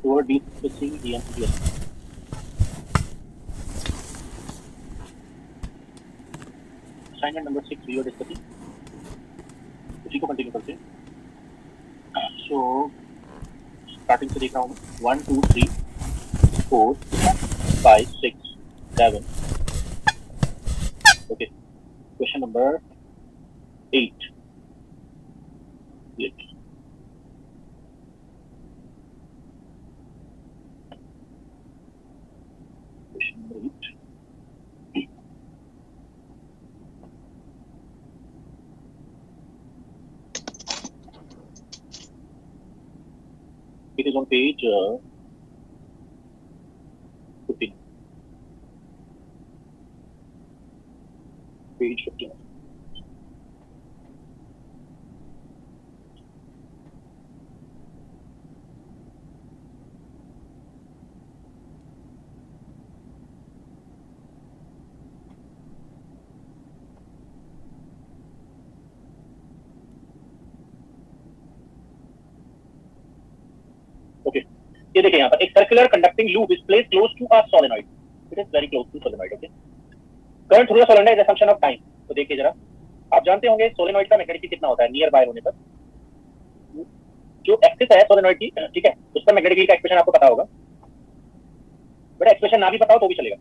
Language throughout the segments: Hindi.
toward discussing EM. Assignment number 6 we are discussing. उसी को कंटिन्यू करते हैं. So स्टार्टिंग से देख रहा हूँ. 1 2 3 4 5 6 7. Okay. Question number 8. Yes. Question number 8. It is on page 15. Page 15. Okay. ये देखिए यहाँ पर एक circular conducting loop is placed close to a solenoid. It is very close to solenoid. Okay. Current through the solenoid is a function of time. तो देखिए जरा, आप जानते होंगे सोलेनॉइड का मैग्नेटिक फील्ड कितना होता है नियर बाय होने पर. जो एक्सिस है सोलेनॉइड की, ठीक है, उसका मैग्नेटिक फील्ड का एक्सप्रेशन आपको पता होगा. बट एक्सप्रेशन ना भी पता हो तो भी चलेगा.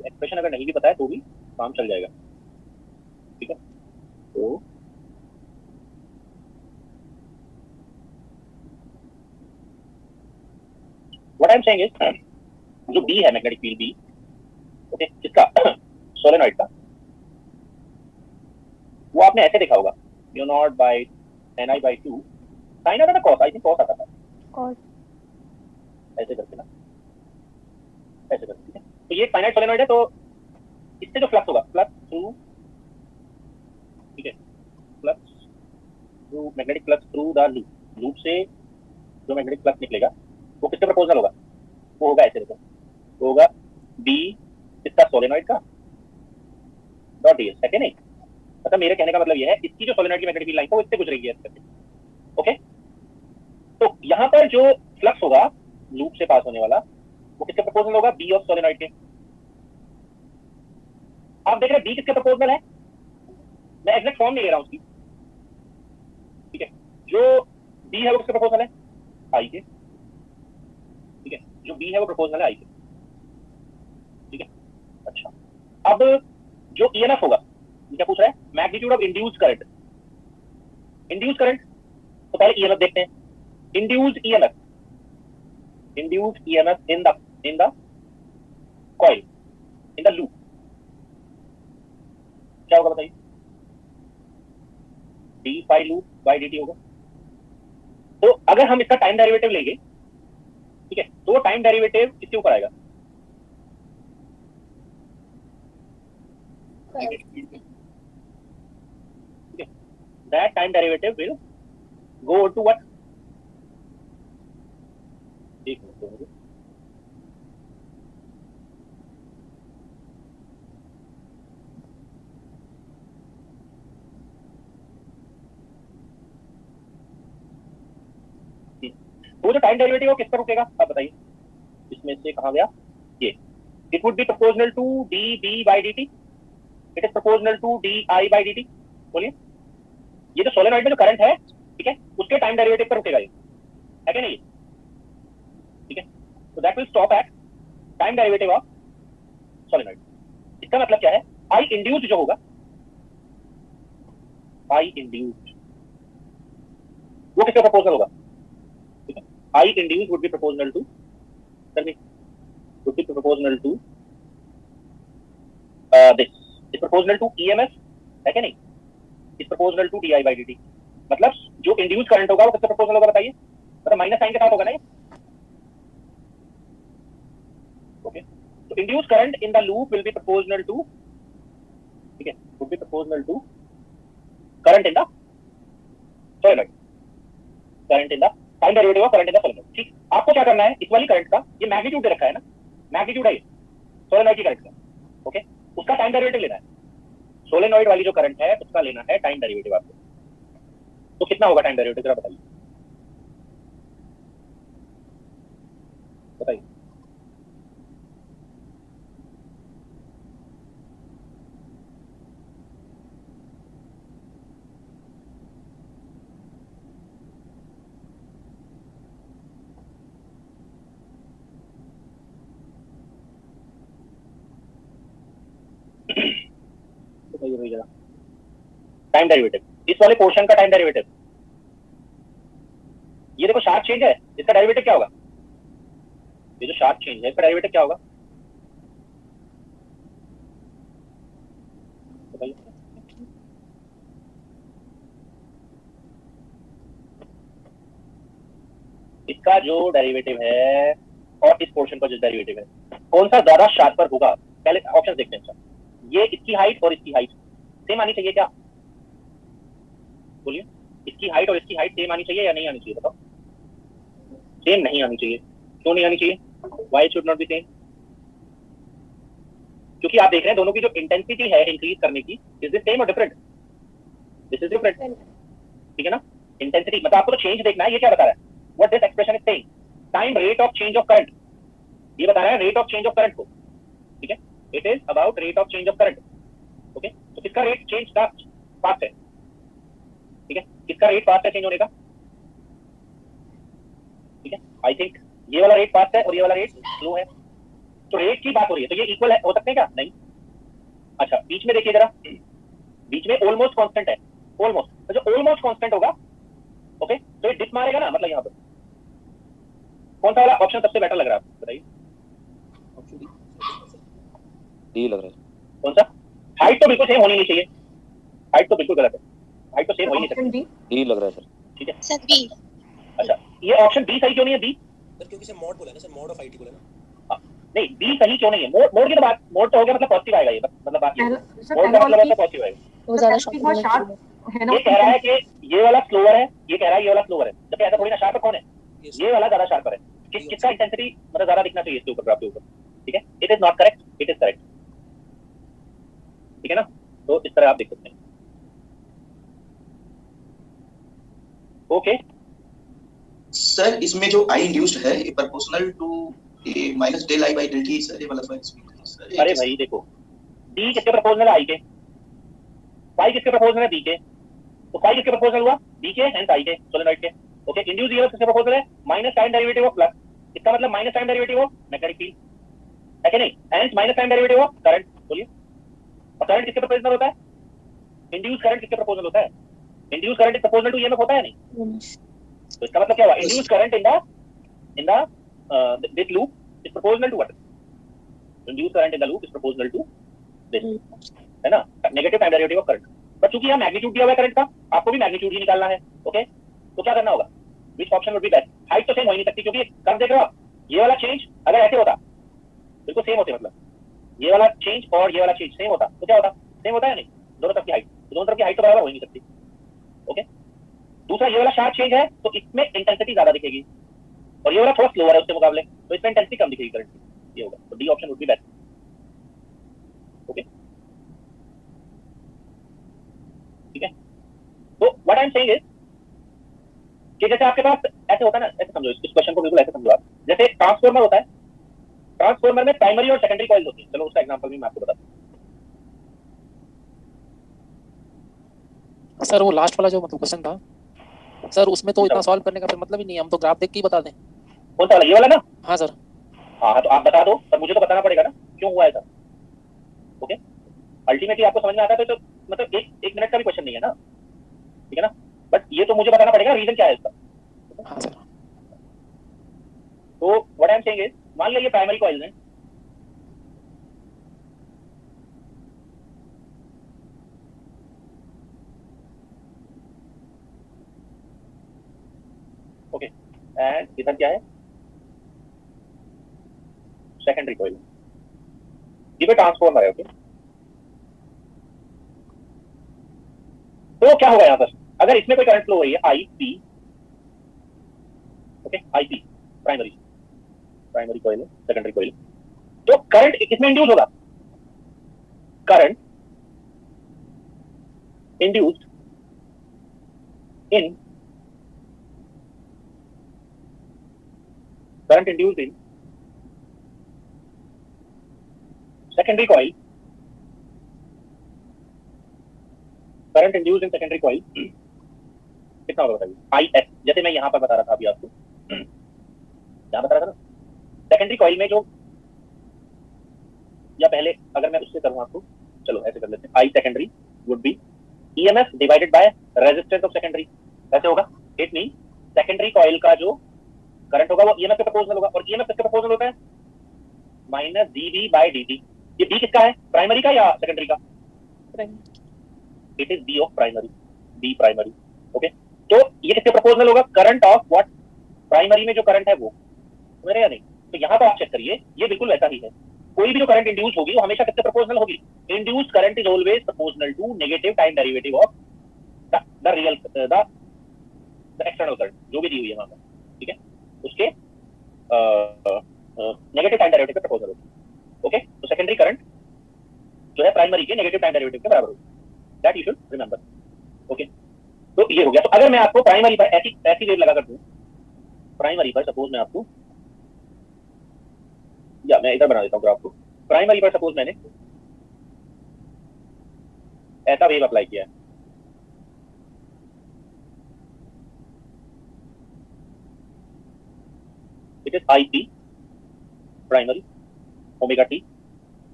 एक्सप्रेशन अगर नहीं भी पता है तो भी काम चल जाएगा. ठीक है. तो what I am saying is, जो बी है मैग्नेटिक फील्ड बी, ओके, किसका, सोलेनॉइड का, वो आपने ऐसे देखा होगा mu not bye Ni/2 sign आता था कॉस, आई थिंक कॉस आता था, कॉस ऐसे करके ना, ऐसे करके. ठीक है. तो ये फाइनाइट सोलेनॉइड है, तो इससे जो फ्लक्स होगा, फ्लक्स थ्रू, ठीक है, flux through, magnetic flux through the loop, loop से जो मैग्नेटिक फ्लक्स निकलेगा वो किसके प्रोपोर्शनल होगा, वो होगा ऐसे देखो, वो होगा बी इसका सोलेनॉइड का डॉट ds है कि नहीं. मतलब मेरे कहने का मतलब ये है, इसकी जो सोलेनॉइड की मैग्नेटिक फील्ड लाइन है वो इससे गुजरेगी ऐसे करके. ओके. तो यहाँ पर जो फ्लक्स होगा लूप से पास होने वाला, वो किसके प्रोपोर्शनल होगा, बी ऑफ सोलेनॉइड के. आप देख रहे हैं बी किसके प्रोपोर्शनल है, मैं एग्जैक्ट फॉर्म नहीं ले रहा हूं उसकी. ठीक है. जो बी है वो किसके प्रोपोर्शनल है, आई के. ठीक है. जो बी है वो प्रोपोर्शनल है आई के. ठीक है. अच्छा, अब जो ईएमएफ होगा, क्या पूछ रहा है, magnitude of induced current. Induced current, तो पहले ईएमएफ देखते हैं. Induced EMF, induced EMF in the coil, in the loop, क्या होगा बताइए, D phi loop by D T होगा. तो अगर हम इसका टाइम डेरिवेटिव लेंगे, ठीक है, तो वो टाइम डेरिवेटिव किसके ऊपर आएगा, ठीक है, that time derivative will go to what, एक मिनट दो मुझे, वो जो टाइम डेरिवेटिव है वो किस पर रुकेगा, आप बताइए. इसमें से कहा गया ये, it would be proportional to D B by D T. It is proportional to D I by D T. बोलिए, ये जो सोलेनॉइड में जो करंट है, ठीक है, उसके टाइम डेरिवेटिव पर रुकेगा ये, है क्या नहीं. ठीक है. तो that will stop at time derivative of solenoid. इसका मतलब क्या है, आई इंड्यूस्ड जो होगा, आई इंड्यूस्ड वो किसका प्रोपोर्शनल होगा, ठीक है, I induced would be proportional to, would be proportional to this, is proportional to EMF, है क्या नहीं, is proportional to di by dt. मतलब जो इंड्यूस करंट होगा वो किससे प्रोपोर्शनल होगा बताइए, मतलब माइनस साइन के साथ होगा ना ये. ओके. तो induce current in the loop will be proportional to, ठीक है, would be proportional to current in the solenoid, current in the time derivative of current in the solenoid. ठीक. आपको क्या करना है, इस वाली करंट का ये मैग्नीट्यूड दे रखा है ना, मैग्नीट्यूड है ये सोलेनॉइड की करंट का. ओके. उसका टाइम डेरिवेटिव लेना है, सोलेनॉइड वाली जो करंट है उसका लेना है टाइम डेरिवेटिव आपको. तो कितना होगा टाइम डेरिवेटिव जरा बताइए. बताइए। बताइए भाई जरा, टाइम डेरिवेटिव, इस वाले पोर्शन का टाइम डेरिवेटिव, ये देखो शार्प चेंज है, इसका डेरिवेटिव क्या होगा? ये जो शार्प चेंज है इसका डेरिवेटिव क्या होगा? बताइए। इसका जो डेरिवेटिव है और इस पोर्शन का जो डेरिवेटिव है, कौन सा ज्यादा शार्पर होगा? पहले ऑप्शन देखते हैं। ये इसकी हाइट और इसकी हाइट सेम आनी चाहिए क्या? बोलिए, इसकी हाइट और इसकी हाइट सेम आनी चाहिए या नहीं आनी चाहिए? बताओ। सेम नहीं आनी चाहिए। क्यों नहीं आनी चाहिए? Why should not be same? क्योंकि आप देख रहे हैं दोनों की जो इंटेंसिटी है इंक्रीज करने की, इज दिस सेम और डिफरेंट? दिस इज डिफरेंट, ठीक है ना? इंटेंसिटी मतलब आपको तो चेंज देखना है। ये क्या बता रहा है? What this expression is saying, time rate of change of current, ये बता रहा है rate of change of current को, ठीक है? It is about rate of change of current. Okay, तो किसका रेट चेंज का फास्ट है? ठीक है, किसका रेट फास्ट है चेंज होने का? ठीक है, आई थिंक ये वाला रेट फास्ट है और ये वाला रेट स्लो है। तो रेट की बात हो रही है, तो ये इक्वल है, हो सकते हैं क्या? नहीं। अच्छा, बीच में देखिए जरा, बीच में ऑलमोस्ट कांस्टेंट है, ऑलमोस्ट, तो जो ऑलमोस्ट कांस्टेंट होगा, ओके, तो ये डिप मारेगा ना, मतलब यहाँ पर कौन सा वाला ऑप्शन सबसे बेटर लग रहा है आपको? बताइए। डी लग रहा है। कौन सा? हाइट तो बिल्कुल सेम होनी नहीं चाहिए, हाइट तो बिल्कुल गलत है, हाइट तो सेम हो ही नहीं सकती। डी लग रहा है सर। ठीक है सर बी। अच्छा, ये ऑप्शन बी सही क्यों नहीं है? बी सर क्योंकि सर मॉड बोला ना सर, मॉड ऑफ आईटी बोला ना। नहीं, बी सही क्यों नहीं है? मोड की तो बात, मोड तो हो गया मतलब पॉजिटिव आएगा, ये मतलब बाकी मोड का मतलब है पॉजिटिव आएगा। वो ज्यादा शार्प है ना। ये कह रहा है कि ये वाला स्लोअर है, ये कह रहा है ये वाला स्लोअर है, जबकि ऐसा थोड़ी ना, शार्पर कौन है? ये वाला ज्यादा शार्पर है। किसका इंटेंसिटी मतलब ज्यादा दिखना चाहिए इसके ऊपर, ग्राफ के ऊपर? ठीक है, it is not correct, it is correct, ठीक है ना? तो इस तरह आप देख सकते हैं। ओके सर इसमें जो आई इंड्यूस्ड है ये proportional to a minus del I by del T sir, ये वाला सर। अरे भाई देखो, डी किसके प्रोपोर्शनल है? आई के। फाई किसके प्रोपोर्शनल है? बी के। तो फाई किसके प्रोपोर्शनल हुआ? बी के हेंस आई के, सोलेनॉइड के। ओके, इंड्यूस ईएमएफ किसके प्रोपोर्शनल है? Minus time derivative of flux, इसका मतलब minus time derivative of magnetic field, है कि नहीं? Hence minus time derivative of current. बोलिए, और करंट किसके प्रोपोर्शनल होता है? इंड्यूस करंट किसके प्रोपोर्शनल होता है? Induce current is proportional to EMF होता है नहीं? तो इसका मतलब क्या हुआ? Induce current in the this loop is proportional to what? Induce current in the loop is proportional to this, है ना? Negative time derivative of current. But चूंकि यहां मैग्नीट्यूड दिया हुआ है करंट का, आपको भी मैग्नीट्यूड ही निकालना है। ओके, तो क्या करना होगा? Which option would be best? Height तो सेम हो ही नहीं सकती, क्योंकि कर्व देख रहे हो आप, ये वाला चेंज अगर ऐसे होता, बिल्कुल सेम होते, मतलब ये वाला चेंज और ये वाला चेंज सेम होता, तो क्या होता? सेम होता है नहीं? दोनों तरफ की हाइट, तो दोनों तरफ की हाइट तो बराबर हो ही नहीं सकती। ओके, दूसरा ये वाला शार्प चेंज है, तो इसमें इंटेंसिटी ज्यादा दिखेगी, और ये वाला थोड़ा स्लोअर है उसके मुकाबले, तो इसमें इंटेंसिटी कम दिखेगी करंट की। ये होगा, तो D option would be best. Okay, ठीक है। तो what I am saying is कि जैसे आपके पास ऐसे होता है ना, ऐसे समझो, इस क्वेश्चन को बिल्कुल ऐसे समझो आप, जैसे ट्रांसफार्मर होता है, ट्रांसफार्मर में प्राइमरी और सेकेंडरी कॉइल्स होती है। चलो उसका एग्जांपल भी मैं आपको बताता हूं। सर वो लास्ट वाला जो मतलब क्वेश्चन था सर, उसमें तो इतना सॉल्व करने का फिर मतलब ही नहीं है, हम तो ग्राफ देख के ही बता दें। कौन सा वाला? ये वाला ना? हाँ सर। हाँ, तो आप बता दो, पर मुझे तो बताना पड़ेगा ना क्यों हुआ ऐसा। ओके, अल्टीमेटली आपको समझ में आता है तो मतलब एक मिनट का भी क्वेश्चन नहीं है ना, ठीक है ना? बट ये तो मुझे बताना पड़ेगा रीजन क्या है इसका। हाँ सर। तो what I am saying is, मान लिया ये प्राइमरी कॉइल्स हैं, ओके, एंड इधर क्या है? Secondary coil. ये भी ट्रांसफॉर्मर है। ओके, तो क्या होगा यहाँ पर? अगर इसमें कोई करंट फ्लो हो रही है I P, okay, I P primary coil है, सेकेंडरी कॉइल, तो करंट इसमें इंड्यूस होगा, current induced in secondary coil, current induced in secondary coil कितना होगा बताइए? IS, जैसे मैं यहाँ पर बता रहा था अभी आपको, यहाँ बता रहा था ना, सेकेंडरी कॉइल में जो, या पहले अगर मैं उससे करूँ आपको, चलो ऐसे कर लेते हैं, I secondary would be EMF divided by resistance of secondary, ऐसे होगा. इट मीन सेकेंडरी कॉइल का जो करंट होगा वो EMF के प्रोपोर्शनल होगा, और EMF किसके प्रोपोर्शनल होता है? Minus dB by dt. ये B किसका है, प्राइमरी का या सेकेंडरी का? It is B of primary, B primary. Okay, तो ये किसके प्रोपोर्शनल होगा? करंट ऑफ व्हाट, प्राइमरी में जो करंट है वो, मेरे या नहीं? तो यहाँ पर आप चेक करिए, ये बिल्कुल वैसा ही है. कोई भी जो करंट इंड्यूस होगी वो हमेशा किसके प्रोपोर्शनल होगी? Induced current is always proportional to negative time derivative of the real the external current, जो भी दी हुई है वहां पर, ठीक है, उसके नेगेटिव टाइम डेरिवेटिव के प्रोपोर्शनल होगी. ओके, तो सेकेंडरी करंट जो है प्राइमरी के नेगेटिव टाइम डेरिवेटिव के बराबर होगी. That you should remember. Okay, तो ये हो गया. तो अगर मैं आपको प्राइमरी पर ऐसी वेव लगा कर दूं, प्राइमरी पर सपोज मैं आपको, या मैं इधर बना देता हूँ ग्राफ को, प्राइमरी पर सपोज मैंने ऐसा वेव अप्लाई किया है, it is IP primary omega T.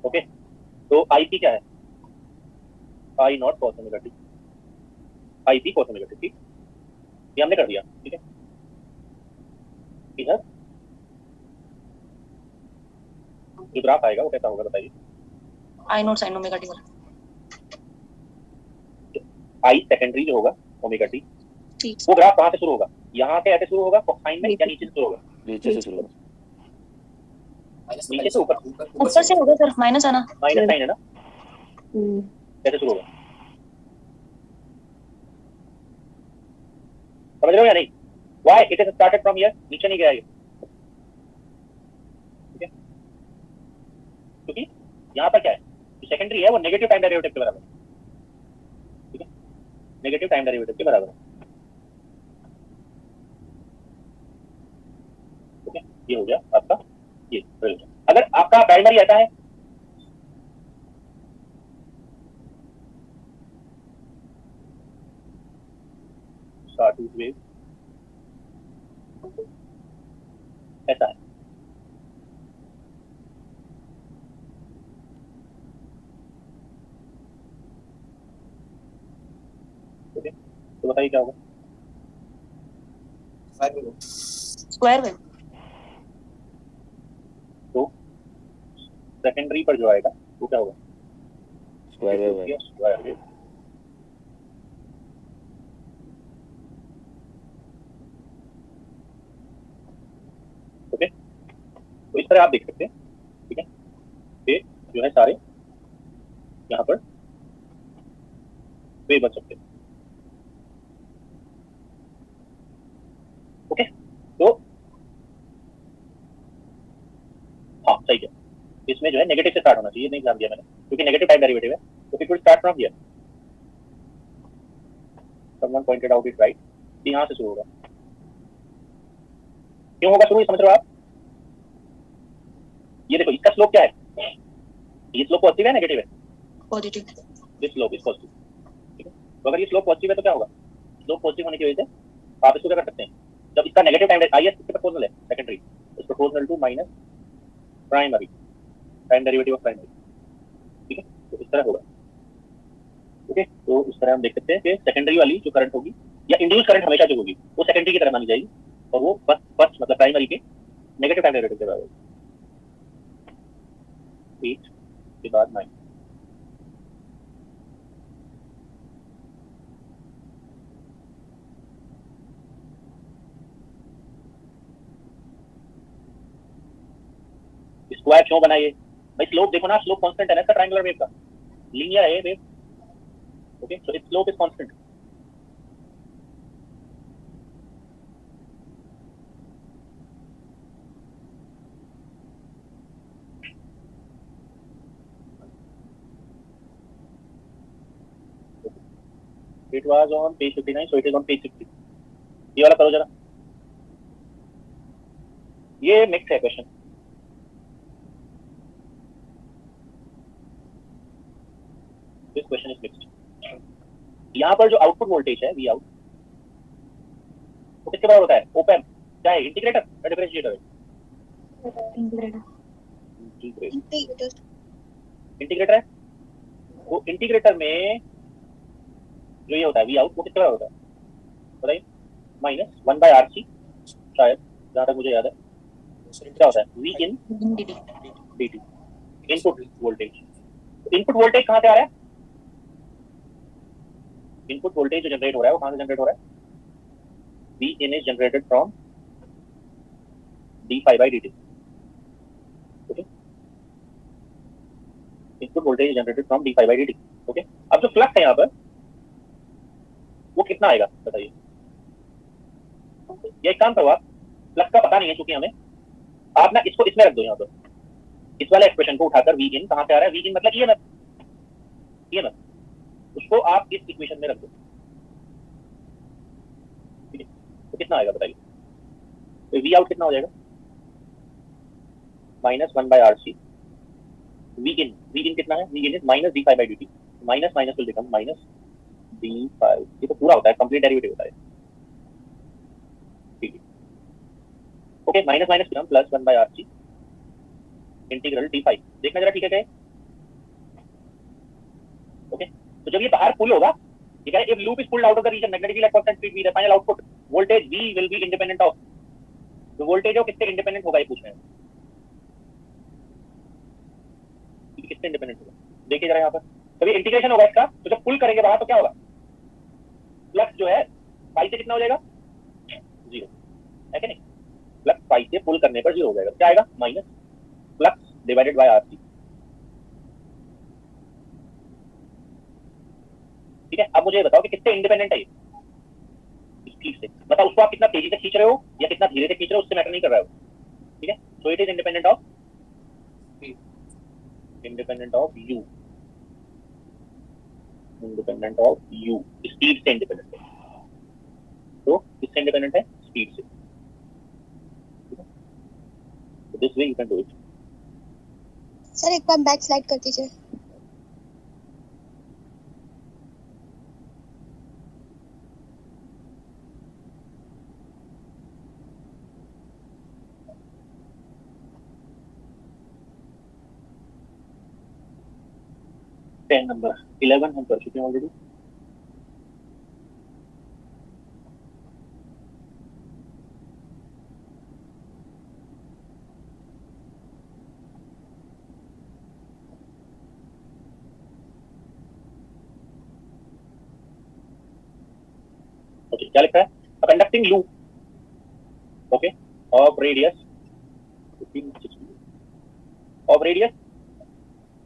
Okay, तो IP क्या है? I not cos omega T, IP cos omega T. ठीक, ये हमने कर दिया. ठीक है, इधर जो ग्राफ आएगा वो कैसा होगा बताइए? I not sin omega T वाला. I सेकेंडरी जो होगा ओमेगा टी, ठीक. वो ग्राफ कहाँ से शुरू होगा? यहाँ से ऐसे शुरू होगा साइन में, या नीचे से शुरू होगा? नीचे से शुरू होगा. नीचे से ऊपर, ऊपर से होगा सर, माइनस आना. माइनस साइन है ना, कैसे शुरू होगा? समझ रहे हो या नहीं? Why it is started from here, नीचे नहीं गया ये. ठीक है, क्योंकि यहाँ पर क्या है, सेकेंडरी है वो नेगेटिव टाइम डेरिवेटिव के बराबर है. ठीक है, नेगेटिव टाइम डेरिवेटिव के बराबर है. ठीक है, ये हो गया आपका. ये अगर आपका प्राइमरी ऐसा है, साटूथ वेव ऐसा है, ओके, तो बताइए क्या होगा? Square wave. तो सेकेंडरी पर जो आएगा वो क्या होगा? स्क्वायर वेव है. Square wave. ओके, तो इस तरह आप देख सकते हैं. ठीक है, ये जो है सारे यहाँ पर वे बन सकते हैं. ओके, तो हाँ सही है, इसमें जो है नेगेटिव से स्टार्ट होना चाहिए, नहीं ध्यान दिया मैंने, क्योंकि नेगेटिव टाइम डेरिवेटिव है, तो it will start from here. Someone pointed out it right, यहाँ से शुरू होगा. क्यों होगा शुरू, ये समझ रहे हो आप? ये देखो इसका स्लोप क्या है, ये स्लोप पॉजिटिव है नेगेटिव है? Positive. This slope is positive. ठीक है, तो अगर ये स्लोप पॉजिटिव है तो क्या होगा? स्लोप पॉजिटिव होने की वजह से आप इसको क्या कर सकते हैं, जब इसका नेगेटिव टाइम IS किसके प्रोपोर्शनल है? Secondary, is proportional to minus primary time derivative of primary. ठीक है, तो इस तरह होगा. ओके, तो इस तरह हम देख सकते हैं कि सेकेंडरी वाली जो करंट होगी या इंड्यूस करंट हमेशा जो होगी वो सेकेंडरी की तरह मानी जाएगी, और वो फर्स्ट मतलब प्राइमरी के नेगेटिव टाइम डेरिवेटिव के बराबर होगी. 8 के बाद 9. स्क्वायर क्यों बनाइए भाई? स्लोप देखो ना, स्लोप कांस्टेंट है ना इसका, ट्रायंगुलर वेव का, लीनियर है ये wave. Okay, so it's slope is constant. It was on page 59, so it is on page 60. ये वाला करो जरा, ये मिक्स है क्वेश्चन. Question is mixed. यहाँ पर जो आउटपुट वोल्टेज है वी आउट वो किसके बराबर होता है? ओपन क्या है? इंटीग्रेटर या डिफरेंशिएटर? इंटीग्रेटर है। वो इंटीग्रेटर में जो ये होता है वी आउट वो किसके बराबर होता है बताइए? -1/RC शायद, जहाँ तक मुझे याद है। क्या होता है? V in dt input voltage. Input voltage कहाँ से आ रहा है? इनपुट वोल्टेज जो जनरेट हो रहा है वो कहाँ से जनरेट हो रहा है? V in is generated from d∅dt. Okay. Input voltage is generated from d∅dt. Okay. अब जो फ्लक्स है यहाँ पर वो कितना आएगा बताइए? ये एक काम करो आप, फ्लक्स का पता नहीं है क्योंकि हमें, आप ना इसको इसमें रख दो यहाँ पर, इस वाले एक्सप्रेशन को उठाकर V in कहाँ से आ रहा है? V in मतलब EMF, उसको आप इस इक्वेशन में रख दो। तो कितना आएगा बताइए? तो वी आउट कितना हो जाएगा? -1/RC। वी इन कितना है? V in is -d∅dt। Minus minus will become -d∅। ये तो पूरा होता है, कंप्लीट डेरिवेटिव होता है। ठीक है, okay. Minus minus become +1/RC integral d∅। देखना जरा, ठीक है क्या? ओके, तो जब ये बाहर पुल होगा, ठीक है, if loop is pulled out of the region magnetically at constant speed, the final output voltage V will be independent of, तो वोल्टेज है किससे इंडिपेंडेंट होगा ये पूछ रहे हैं, किससे इंडिपेंडेंट होगा? देखिए जरा यहाँ पर, जब ये इंटीग्रेशन होगा इसका, तो जब पुल करेंगे बाहर तो क्या होगा? फ्लक्स जो है फाई से कितना हो जाएगा? 0 है कि नहीं? फ्लक्स फाई से पुल करने पर 0 हो जाएगा। क्या आएगा? Minus flux divided by RC। ठीक है, अब मुझे बताओ कि किससे इंडिपेंडेंट है ये? स्पीड से। मतलब उसको आप कितना तेजी से खींच रहे हो या कितना धीरे से खींच रहे हो उससे मैटर नहीं कर रहा है। ठीक है, so it is independent of you, independent of you, speed से इंडिपेंडेंट है। तो किससे इंडिपेंडेंट है? स्पीड से। This way you can do it. Sir एक बार बैक स्लाइड कर दीजिए। नंबर 11 हम कर चुके हैं ऑलरेडी। ओके, क्या लिखा है? A conducting loop, okay, of radius 15, 16, of radius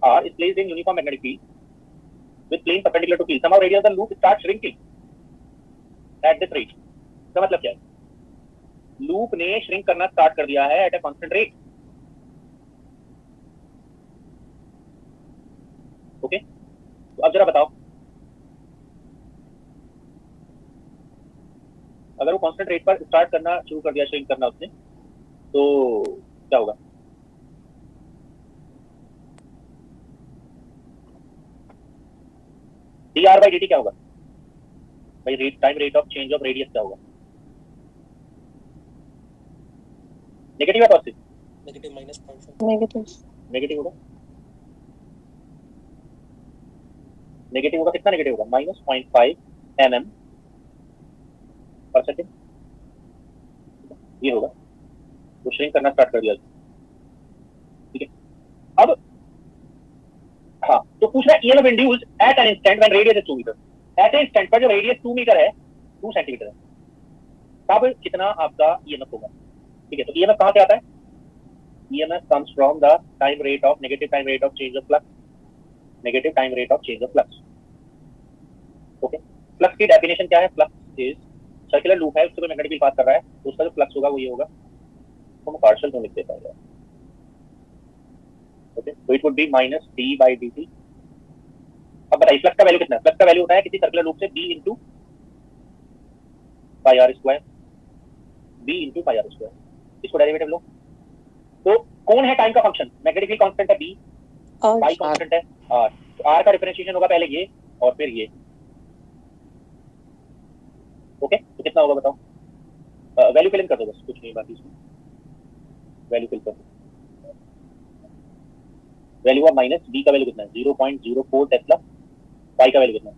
R is placed in uniform magnetic field with plane perpendicular to field. Somehow radius of the loop starts shrinking at this rate. इसका मतलब क्या है? लूप ने श्रिंक करना स्टार्ट कर दिया है at a constant rate. Okay, तो अब जरा बताओ, अगर वो कांस्टेंट रेट पर स्टार्ट करना शुरू कर दिया, श्रिंक करना उसने, तो क्या होगा? dr/dt क्या होगा भाई? Rate, time rate of change of radius क्या होगा? नेगेटिव या पॉजिटिव? नेगेटिव -0.5 नेगेटिव होगा। नेगेटिव होगा, कितना नेगेटिव होगा? -0.5 mm पर सेकेंड। ये होगा, वो श्रिंक करना स्टार्ट कर दिया। ठीक है, अब हाँ, तो पूछ रहा है EMF induced at an instant when radius is 2 meter. ऐसे इंस्टेंट पर जब रेडियस 2 मीटर है, 2 सेंटीमीटर है, तब कितना आपका EMF होगा? ठीक है, तो EMF कहाँ से आता है? EMF comes from the time rate of negative time rate of change of flux, negative time rate of change of flux. Okay, flux की डेफिनेशन क्या है? फ्लक्स इज सर्कुलर लूप है, उससे कोई मैग्नेटिक फील्ड पास कर रहा है, तो उसका जो फ्लक्स होगा वो ये होगा। तो हम पार्शियल में लिख देता हूं। ओके, तो इट वुड बी -d/dt। अब बताइए फ्लक्स का वैल्यू कितना है? फ्लक्स का वैल्यू होता है किसी सर्कुलर लूप से b × πr², b × πr²। इसको डेरिवेटिव लो। तो कौन है टाइम का फंक्शन? मैग्नेटिक फील्ड कांस्टेंट है b, पाई कांस्टेंट है r। तो आर का डिफरेंशिएशन होगा पहले ये और फिर ये। ओके, तो कितना होगा बताओ? वैल्यू फिल इन कर दो बस, कुछ नहीं बाकी इसमें। वैल्यू फिल कर दो। वैल्यू ऑफ माइनस बी का वैल्यू कितना है? 0.04 टेस्ला। पाई का वैल्यू कितना है?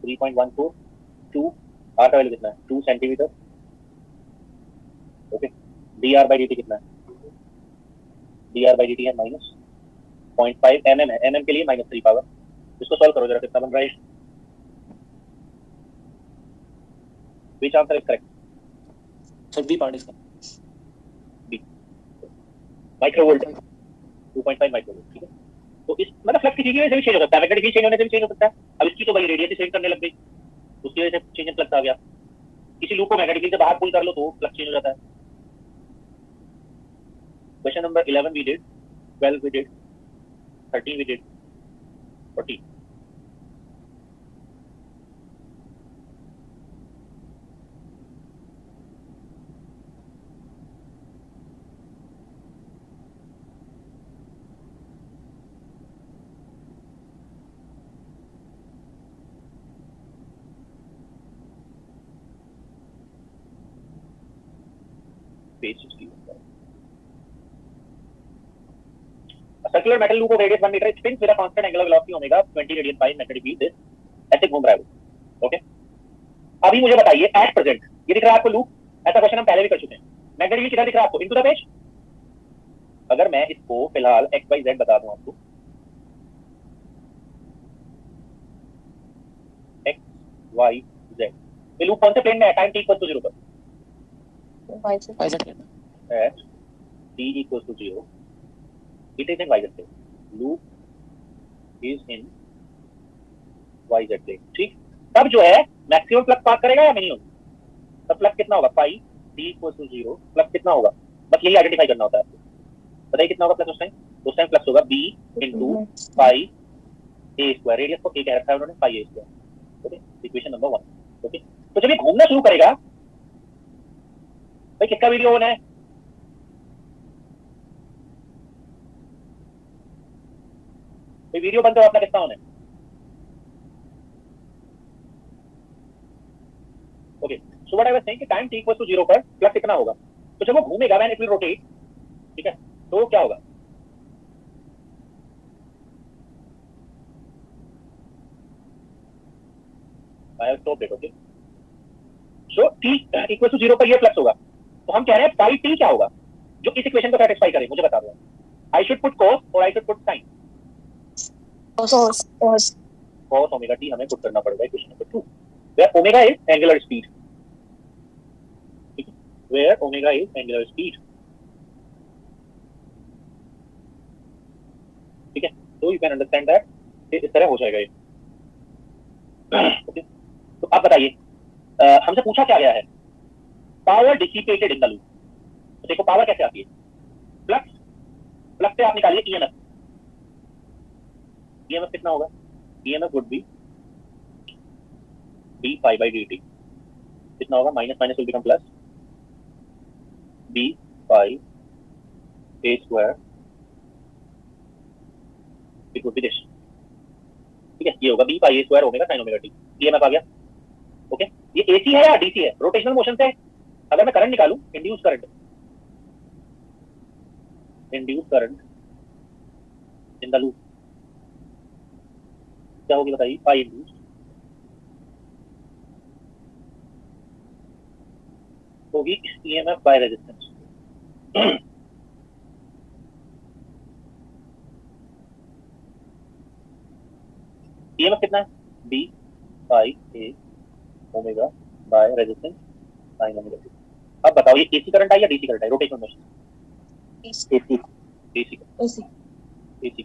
3.14। 2 आर का वैल्यू कितना है? 2 centimetre. Okay, D R by D t कितना है? D R by D T है माइनस 0.5 mm है, mm के लिए -3 पावर। इसको सॉल्व करो जरा, कितना बन रहा है? Which answer is correct? Sir B part इसका माइक्रोवोल्ट, 2.5 माइक्रोवोल्ट। ठीक है, तो इस मतलब फ्लक्स किसी की वजह से भी चेंज हो सकता है, मैग्नेटिक फील्ड चेंज होने से भी चेंज हो सकता है। अब इसकी तो भाई रेडियस चेंज करने लग गई, उसकी वजह से चेंज इन फ्लक्स आ गया। किसी लूप को मैग्नेटिक फील्ड से बाहर पुल कर लो तो फ्लक्स चेंज हो जाता है। Question number 11 we did, 12 we did, 13 we did, 14। Page 60। A circular metal loop of radius 1 meter spins with a constant angular velocity omega 20 radian pi magnetic field is ऐसे घूम रहा है वो। ओके, अभी मुझे बताइए एट प्रेजेंट ये दिख रहा है आपको लूप? ऐसा क्वेश्चन हम पहले भी कर चुके हैं। मैग्नेटिक फील्ड किधर दिख रहा है आपको? Into the page. अगर मैं इसको फिलहाल x y z बता दूं आपको, x y z, ये लूप कौन से प्लेन में है? टाइम t इक्वल टू 0 पर। पाइसेट लेना At t equals to 0, it is in yz plane. Loop is in yz plane. ठीक, तब जो है मैक्सिमम फ्लक्स पास करेगा या मिनिमम? तब फ्लक्स कितना होगा? पाई t equals to 0 फ्लक्स कितना होगा? बस यही आइडेंटिफाई करना होता है आपको। बताइए कितना होगा फ्लक्स उस टाइम? उस टाइम फ्लक्स होगा b into pi a square. Radius को a कह रखा है उन्होंने, पाई a square. Okay, equation number 1। Okay, तो जब ये घूमना शुरू करेगा भाई, किसका वीडियो ऑन है? भाई वीडियो बंद करो अपना, किसका ऑन है? Okay, so what I was saying कि टाइम t इक्वल्स टू 0 पर फ्लक्स कितना होगा? तो जब वो घूमेगा व्हेन इट विल रोटेट, ठीक है, तो क्या होगा? I have stopped it. Okay, so t equals to 0 पर ये फ्लक्स होगा। तो हम कह रहे हैं पाई t क्या होगा जो इस इक्वेशन को सैटिस्फाई करे? मुझे बता दो। आई शुड पुट cos और I should put sin। cos omega t हमें पुट करना पड़ेगा equation number 2, where omega is angular speed. ठीक है, where omega is angular speed. ठीक है, तो यू कैन अंडरस्टैंड दैट इस तरह हो जाएगा ये। ओके, तो अब बताइए हमसे पूछा क्या गया है? Power dissipated in the loop. तो देखो पावर कैसे आती है? फ्लक्स, फ्लक्स से आप निकालिए ईएमएफ। ईएमएफ कितना होगा? EMF would be d pi by D t. कितना होगा? Minus minus will become plus, B pi A square, it would be this. ठीक है, ये होगा B pi A square omega sine omega t. EMF आ गया। ओके, ये एसी है या डीसी है? रोटेशनल मोशन से अगर मैं करंट निकालूं, induce current, induce current in the loop क्या होगी बताइए? पाई इंड्यूस होगी ईएमएफ बाय रेजिस्टेंस। ईएमएफ कितना है? B pi A omega by resistance sine omega T. अब बताओ ये एसी करंट है या डीसी करंट है? Rotational motion AC, AC AC AC.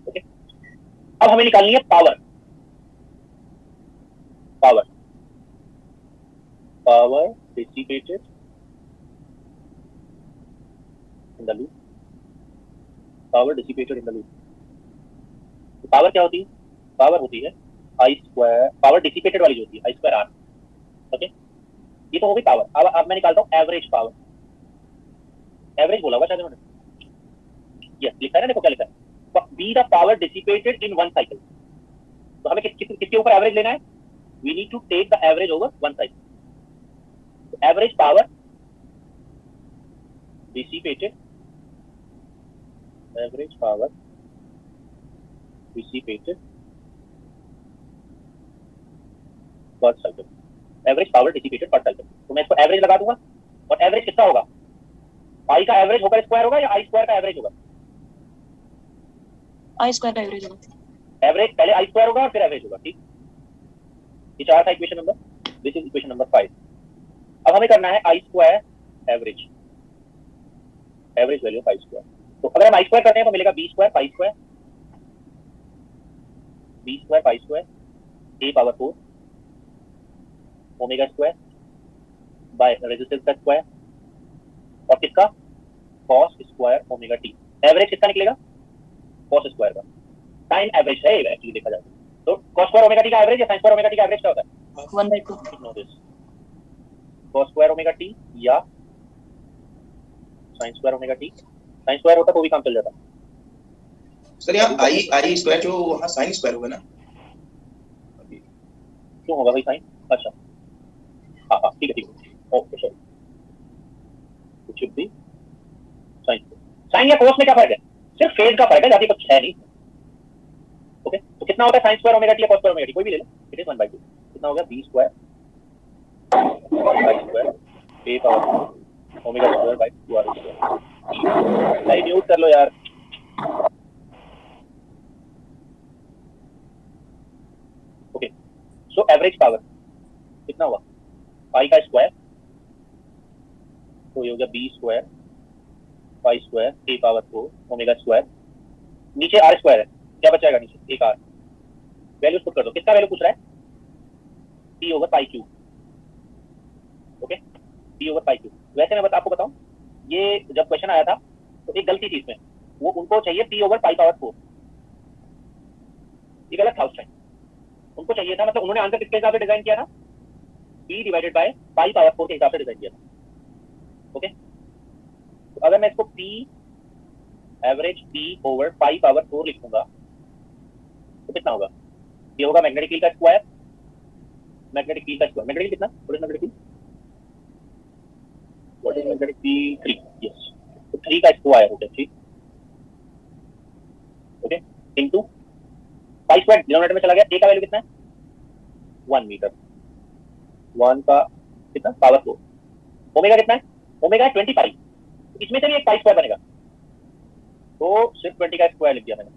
Okay, अब हमें निकालनी है power. Power, power dissipated in the loop, power dissipated in the loop. Power क्या होती है? पावर होती है आई स्क्वायर, पावर डिसिपेटेड वाली जो होती है आई स्क्वायर आर। ओके, ये तो हो गई पावर। अब मैं निकालता हूँ एवरेज पावर। एवरेज बोला हुआ शायद उन्होंने, यस लिखा है ना, देखो क्या लिखा है, B the power dissipated in one cycle. तो हमें किसके ऊपर एवरेज लेना है, we need to take the average over one cycle. Average power dissipated, average power dissipated per cycle, average power dissipated per cycle. तो मैं इसको एवरेज लगा दूंगा, और एवरेज कितना होगा, आई का एवरेज होकर स्क्वायर होगा या आई स्क्वायर का एवरेज होगा, आई स्क्वायर का एवरेज होगा। एवरेज पहले आई स्क्वायर होगा और फिर एवरेज होगा, ठीक। ये चार था equation number, this is equation number 5। अब हमें करना है I square average, average value of I square. तो अगर हम आई स्क्वायर करते हैं तो मिलेगा B square pi square, B square pi square A power 4 omega square by resistance का स्क्वायर, और किसका, cos square omega t. Average कितना निकलेगा, कॉस स्क्वायर का, टाइम एवरेज है एक्चुअली देखा जाए तो। कॉस स्क्वायर ओमेगा टी का एवरेज या साइन स्क्वायर ओमेगा टी का एवरेज क्या होता है, 1/2। No this, cos square omega t या sine square omega t. Sine square होता तो भी काम चल जाता। सर यहाँ आई स्क्वायर जो वहाँ साइन स्क्वायर होगा ना, क्यों होगा भाई साइन, अच्छा हाँ हाँ ठीक है ओके सॉरी, कुछ भी साइन, साइन या कोस में क्या फर्क है, सिर्फ फेज का फर्क है, ज्यादा कुछ है नहीं। ओके तो कितना होता है साइन स्क्वायर ओमेगा टी या कॉस स्क्वायर ओमेगा टी, कोई भी ले लो, इट इज 1/2। कितना हो गया, B square by square A power omega square by 2r square. Light mute कर लो यार। ओके सो एवरेज पावर कितना हुआ, पाई का स्क्वायर तो ये हो गया B square pi square A power 4 omega square, नीचे आर स्क्वायर है, क्या बचाएगा नीचे, एक आर। वैल्यूज पुट कर दो, कितना वैल्यू पूछ रहा है, टी ओवर पाई क्यूब। ओके टी ओवर पाई क्यूब। वैसे मैं आपको बताऊं, ये जब क्वेश्चन आया था तो एक गलती थी इसमें, वो उनको चाहिए टी ओवर पाई पावर 4, ये गलत था उस टाइम, उनको चाहिए था, मतलब उन्होंने आंसर किसके हिसाब से डिजाइन किया था, p divided by pi power 4 के हिसाब से डिजाइन किया था। ओके तो अगर मैं इसको p एवरेज p ओवर पाई पावर 4 लिखूंगा तो कितना होगा, ये होगा मैग्नेटिक फील्ड का स्क्वायर, मैग्नेटिक फील्ड का स्क्वायर, मैग्नेटिक कितना, what is magnetic field, what is magnetic field 3, yes तो 3 का स्क्वायर होगा, ठीक। Okay into pi square denominator में चला गया, a का वैल्यू कितना है 1 मीटर, 1 का कितना पावर 4, ओमेगा कितना है, ओमेगा है 20 पाई, इसमें से भी एक पाई स्क्वायर बनेगा, तो सिर्फ 20 का स्क्वायर लिख दिया मैंने।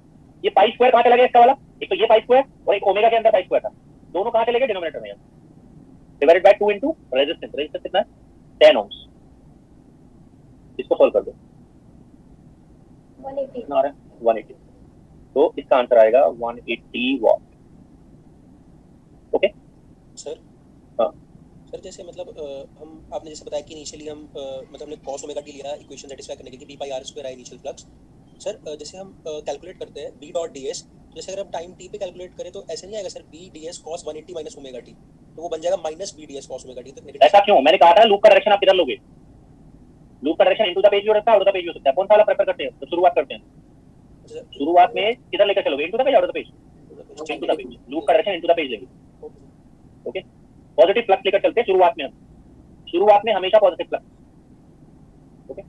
ये पाई स्क्वायर कहाँ चला गया इसका वाला, एक तो ये पाई स्क्वायर और एक ओमेगा के अंदर पाई स्क्वायर था, दोनों कहाँ चले गए डिनोमिनेटर में, divided by 2 into resistance, resistance कितना है 10 ओम्स, इसको सॉल्व कर दो 180 कितना आ रहा है 180, तो इसका आंसर आएगा 180 वाट। ओके सर हाँ सर जैसे मतलब हम आपने जैसे बताया कि इनिशियली हम मतलब हमने cos ओमेगा टी लिया इक्वेशन सेटिस्फाई करने के लिए, p pi r square I initial flux. Sir जैसे हम कैलकुलेट करते हैं b डॉट ds, जैसे अगर हम टाइम t पे कैलकुलेट करें तो ऐसे नहीं आएगा sir, b ds cos 180 minus omega T, तो वो बन जाएगा minus b ds cos omega T. तो नेगेटिव ऐसा क्यों, मैंने कहा था लूप का डायरेक्शन आप किधर लोगे, लूप का डायरेक्शन इनटू द पेज भी हो सकता है, आउट ऑफ द पेज भी हो सकता है, कौन सा वाला प्रेफर करते हैं, तो शुरुआत करते हैं, शुरुआत में किधर लेकर चलोगे, into the page out of the page, into the page, loop का डायरेक्शन इनटू द पेज लेंगे। ओके पॉजिटिव फ्लक्स लेकर चलते हैं शुरुआत में, हम शुरुआत में हमेशा पॉजिटिव फ्लक्स। ओके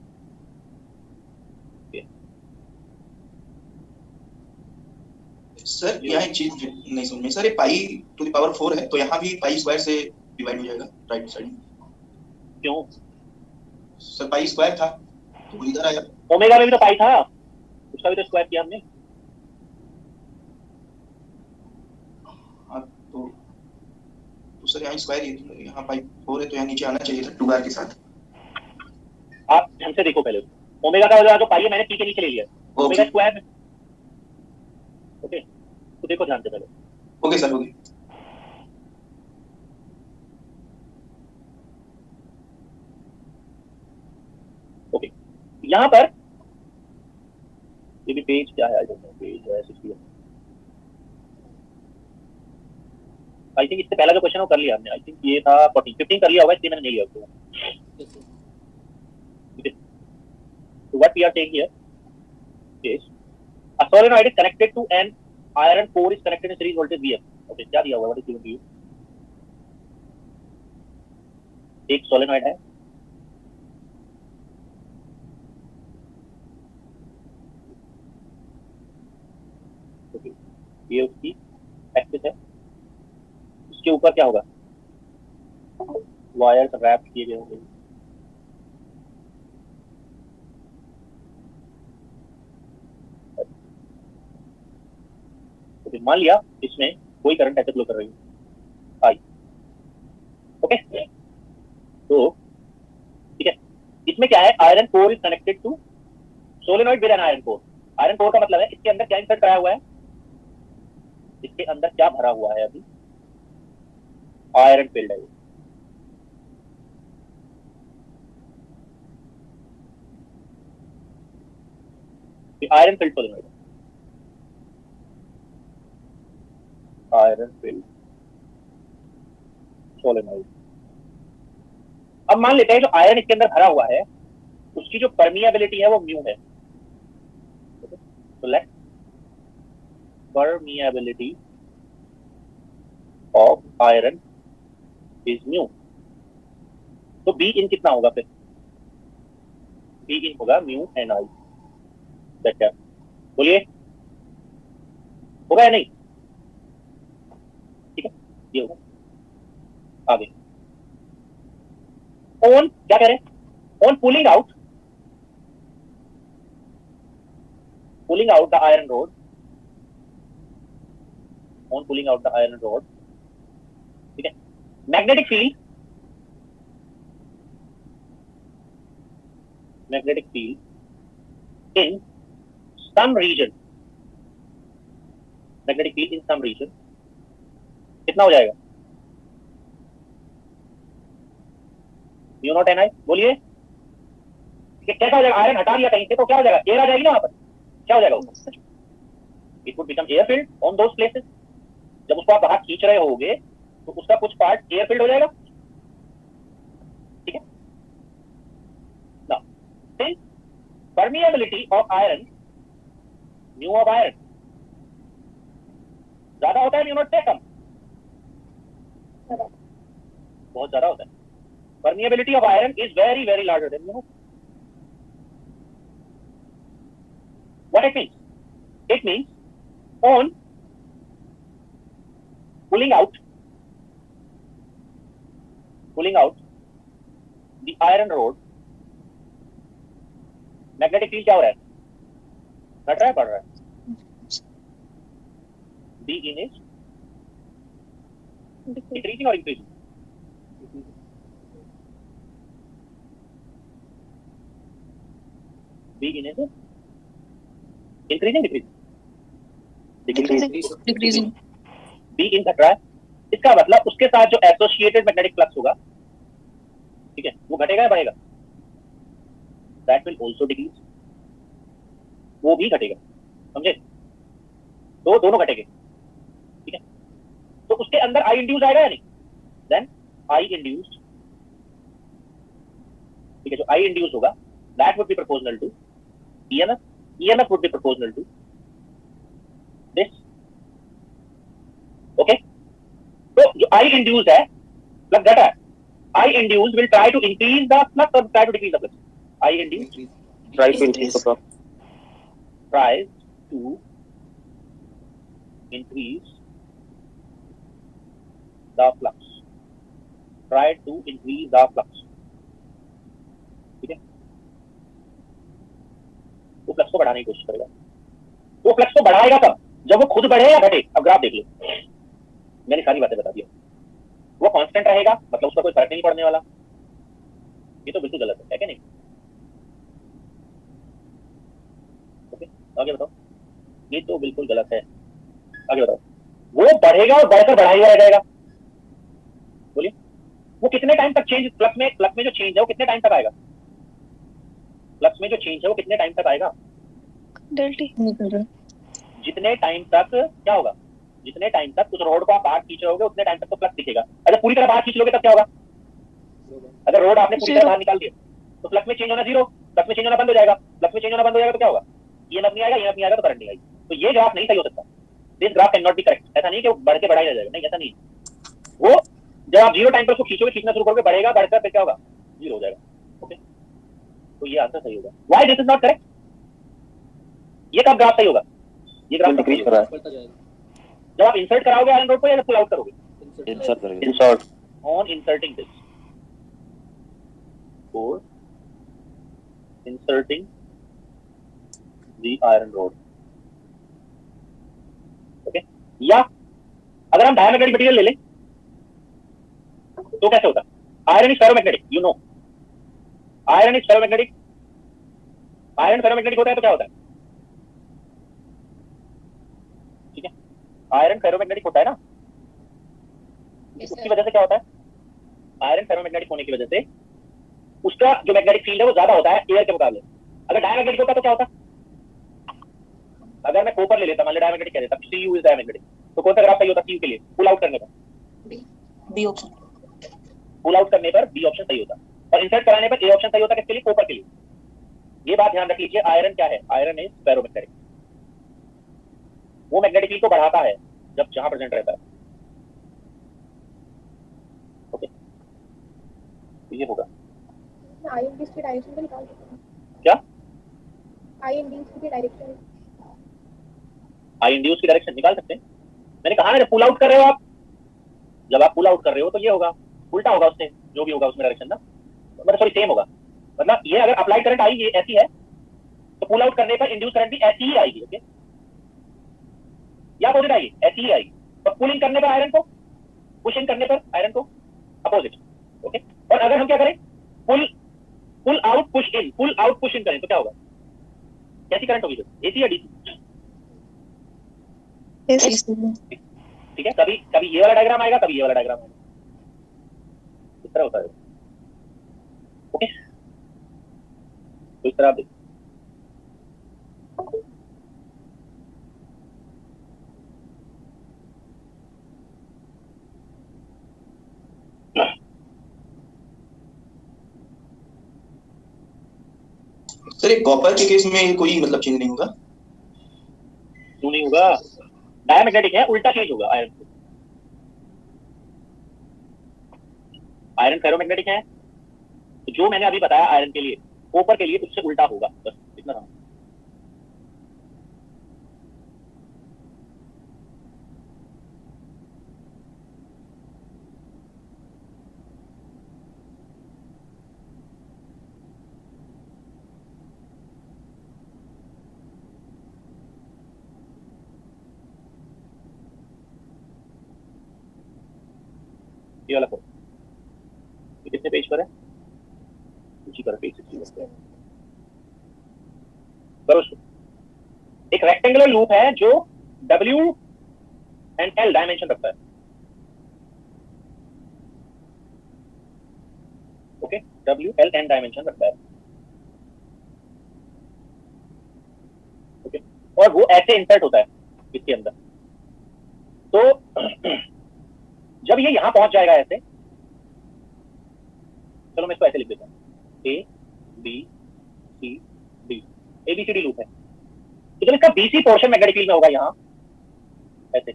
सर यहाँ एक चीज नहीं समझ में, सर ये पाई टू द पावर 4 है तो यहाँ भी पाई स्क्वायर से डिवाइड हो जाएगा राइट साइड में, क्यों, सर पाई स्क्वायर था तो इधर आया, ओमेगा में भी तो पाई था, उसका भी तो स्क्वायर किया हमने। हाँ तो सर यहाँ स्क्वायर यहाँ पाई 4 है तो यहाँ नीचे आना चाहिए था 2r के साथ। आप ढंग से देखो पहले, ओमेगा का जो पाई है मैंने p के नीचे ले लिया, ओमेगा स्क्वायर में। ओके तो देखो ध्यान से पहले, ओके सर ओके ओके यहाँ पर ये भी पेज क्या है, आई डोंट नो, पेज है 60, आई थिंक इससे पहला जो क्वेश्चन वो कर लिया हमने, आई थिंक ये था 14 15 कर लिया होगा, इसलिए मैंने नहीं लिया उसको। what we are saying here is a solenoid is connected to an iron core is connected in series voltage Vf. Okay, क्या दिया हुआ? What is given to you? एक solenoid है, okay, ये उसकी एक्सिस है, उसके ऊपर क्या होगा? वायर्स रैप किए गए होंगे। तो मान लिया इसमें कोई करंट ऐसे फ्लो कर रही है आई, ओके। तो ठीक है, इसमें क्या है? Iron core is connected to solenoid with an iron core. Iron core का मतलब है इसके अंदर क्या इंसर्ट कराया हुआ है? इसके अंदर क्या भरा हुआ है? अभी आयरन फील्ड है। Iron field solenoid, iron field solenoid. अब मान लेते हैं जो आयरन इसके अंदर भरा हुआ है उसकी जो परमिएबिलिटी है वो म्यू है। तो let permeability of iron is mu. तो बी इन कितना होगा फिर? बी इन होगा म्यू एन आई। बोलिए, होगा या नहीं? ठीक है, ये होगा। आगे ऑन क्या कह रहे हैं? On pulling out the iron rod, on pulling out the iron rod, ठीक है, magnetic field in some region, magnetic field in some region कितना हो जाएगा? म्यू नॉट एन आई। बोलिए कैसा हो जाएगा? आयरन हटा दिया कहीं से तो क्या हो जाएगा? एयर आ जाएगी ना वहां पर, क्या हो जाएगा? It would become air field on those places. जब उसको आप बाहर खींच रहे होगे तो उसका कुछ पार्ट एयर फील्ड हो जाएगा, ठीक है ना। Since permeability of iron, mu of iron ज्यादा होता है म्यू नॉट से कम? बहुत ज्यादा होता है। Permeability of iron is very very larger then mu. What it means? It means on pulling out the iron rod, magnetic field क्या हो रहा है? घट रहा है, बढ़ रहा है? B in is decreasing or increasing? B in is increasing, Decreasing. B in घट रहा है, इसका मतलब उसके साथ जो एसोसिएटेड मैग्नेटिक फ्लक्स होगा, ठीक है, वो घटेगा या बढ़ेगा? That will also decrease, वो भी घटेगा, समझे? तो दोनों घटेंगे, ठीक है। तो उसके अंदर आई इंड्यूस आएगा या नहीं? देन आई इंड्यूस्ड, ठीक है, जो आई इंड्यूस होगा that would be proportional to EMF, EMF would be proportional to this, okay. तो जो आई इंड्यूस है फ्लक्स घटा है, I induce will try to increase the flux और try to decrease the flux. I induce Try to increase the flux. tries to increase the flux, try to increase the flux, ठीक है। वो फ्लक्स को बढ़ाने की कोशिश करेगा। वो फ्लक्स को बढ़ाएगा कब? जब वो खुद बढ़े या घटे। अब ग्राफ देख लो, मैंने सारी बातें बता दी। वो कांस्टेंट रहेगा मतलब उसका कोई फर्क नहीं पड़ने वाला। ये तो बिल्कुल गलत है क्या नहीं? आगे बताओ, ये तो बिल्कुल गलत है। आगे बताओ, वो बढ़ेगा और बढ़कर बढ़ा ही रह जाएगा। बोलिए, वो कितने टाइम तक चेंज, फ्लक्स में जो चेंज है वो कितने टाइम तक आएगा? फ्लक्स में जो चेंज है वो कितने टाइम तक आएगा? जितने टाइम तक क्या होगा? जितने टाइम तक उस रोड को आप बाहर खींच रहे होगे उतने टाइम तक तो फ्लक्स दिखेगा। अगर पूरी तरह बाहर खींच लोगे तब क्या होगा? अगर रोड आपने पूरी तरह बाहर निकाल दिया तो फ्लक्स में चेंज होना जीरो, फ्लक्स में चेंज होना बंद हो जाएगा, फ्लक्स में चेंज होना बंद हो जाएगा तो क्या होगा, ईएमएफ नहीं आएगा, ईएमएफ नहीं आएगा तो करंट नहीं आएगी। तो ये ग्राफ नहीं सही हो सकता, this graph can not be correct. ऐसा नहीं कि वो बढ़ के बढ़ा ही रह जाएगा, नहीं ऐसा नहीं। वो जब आप जीरो टाइम पर उसको खींचोगे, खींचना शुरू करोगे, बढ़ेगा, बढ़कर फिर क्या होगा, जीरो हो जाएगा। ओके, तो ये आंसर सही होगा। Why this is not correct? ये कब ग्राफ सही होगा? ये ग्राफ डिक्रीज कर रहा है, बढ़ता जाएगा। जब आप इंसर्ट कराओगे आयरन रोड को या जब पुल आउट करोगे? इंसर्ट करेंगे। In short On inserting this, or inserting the iron rod, okay? या अगर हम डायमैग्नेटिक मटेरियल ले लें तो कैसे होता है? Iron is ferromagnetic, you know, iron is ferromagnetic, iron ferromagnetic होता है तो क्या होता है? ठीक है, आयरन फेरोमैग्नेटिक होता है ना, उसकी वजह से क्या होता है? आयरन फेरोमैग्नेटिक होने की वजह से उसका जो मैग्नेटिक फील्ड है वो ज्यादा होता है एयर के मुकाबले। अगर डायमैग्नेटिक होता तो क्या होता? अगर मैं कॉपर ले लेता, मान लो डायमैग्नेटिक कह देता, Cu इज डायमैग्नेटिक, तो कौन सा ग्राफ सही होता Cu के लिए? पुल आउट करने पर, बी ऑप्शन। पुल आउट करने पर बी ऑप्शन सही होता, और इंसर्ट कराने पर ए ऑप्शन सही होता। किसके लिए? कॉपर के लिए। ये बात ध्यान रख लीजिए, आयरन क्या है? आयरन इज फेरोमैग्नेटिक, वो मैग्नेटिक फील्ड को बढ़ाता है जब जहां प्रेजेंट रहता है। ओके, तो ये होगा आयन बीस की डायरेक्शन को निकाल सकते हैं। क्या? आयन बीस की डायरेक्शन, आई इंड्यूस की डायरेक्शन निकाल सकते हैं। मैंने कहा ना, जब पुल आउट कर रहे हो आप, जब आप पुल आउट कर रहे हो तो ये होगा, उल्टा होगा उससे, जो भी होगा उसमें डायरेक्शन ना, मतलब सॉरी सेम होगा। मतलब ये अगर अप्लाई करंट आई ये ऐसी है तो पुल आउट करने पर इंड्यूस करंट भी ऐसी ही आएगी। ओके, या अपोजिट आएगी? ऐसी ही आएगी। और पुल इन करने पर आयरन को, पुश इन करने पर आयरन को अपोजिट। ओके, और अगर हम क्या करें, pull out push in, pull out push in करें तो क्या होगा? कैसी करंट होगी? एसी या डीसी? ठीक है, कभी कभी ये वाला डायग्राम आएगा, कभी ये वाला डायग्राम आएगा, इस तरह होता है। ओके, तो इस तरह आप देखिए। सर एक कॉपर के केस में कोई मतलब चेंज नहीं होगा? क्यों नहीं होगा? डायमैग्नेटिक है, उल्टा चेंज होगा आयरन से। आयरन फेरोमैग्नेटिक है, तो जो मैंने अभी बताया आयरन के लिए, कॉपर के लिए उससे उल्टा होगा, बस इतना समझ। ये वाला करो, ये कितने पेज पर है? उसी पर पेज 60 पर करो उसको। एक रेक्टेंगुलर लूप है जो W एंड L डायमेंशन रखता है। Okay, W L N dimension रखता है। ओके, और वो ऐसे इंसर्ट होता है इसके अंदर। तो जब ये यहां पहुंच जाएगा ऐसे, चलो मैं इसको ऐसे लिख देता हूं, A B C D, ABCD loop है। तो जब इसका BC पोर्शन मैग्नेटिक फील्ड में होगा यहां ऐसे,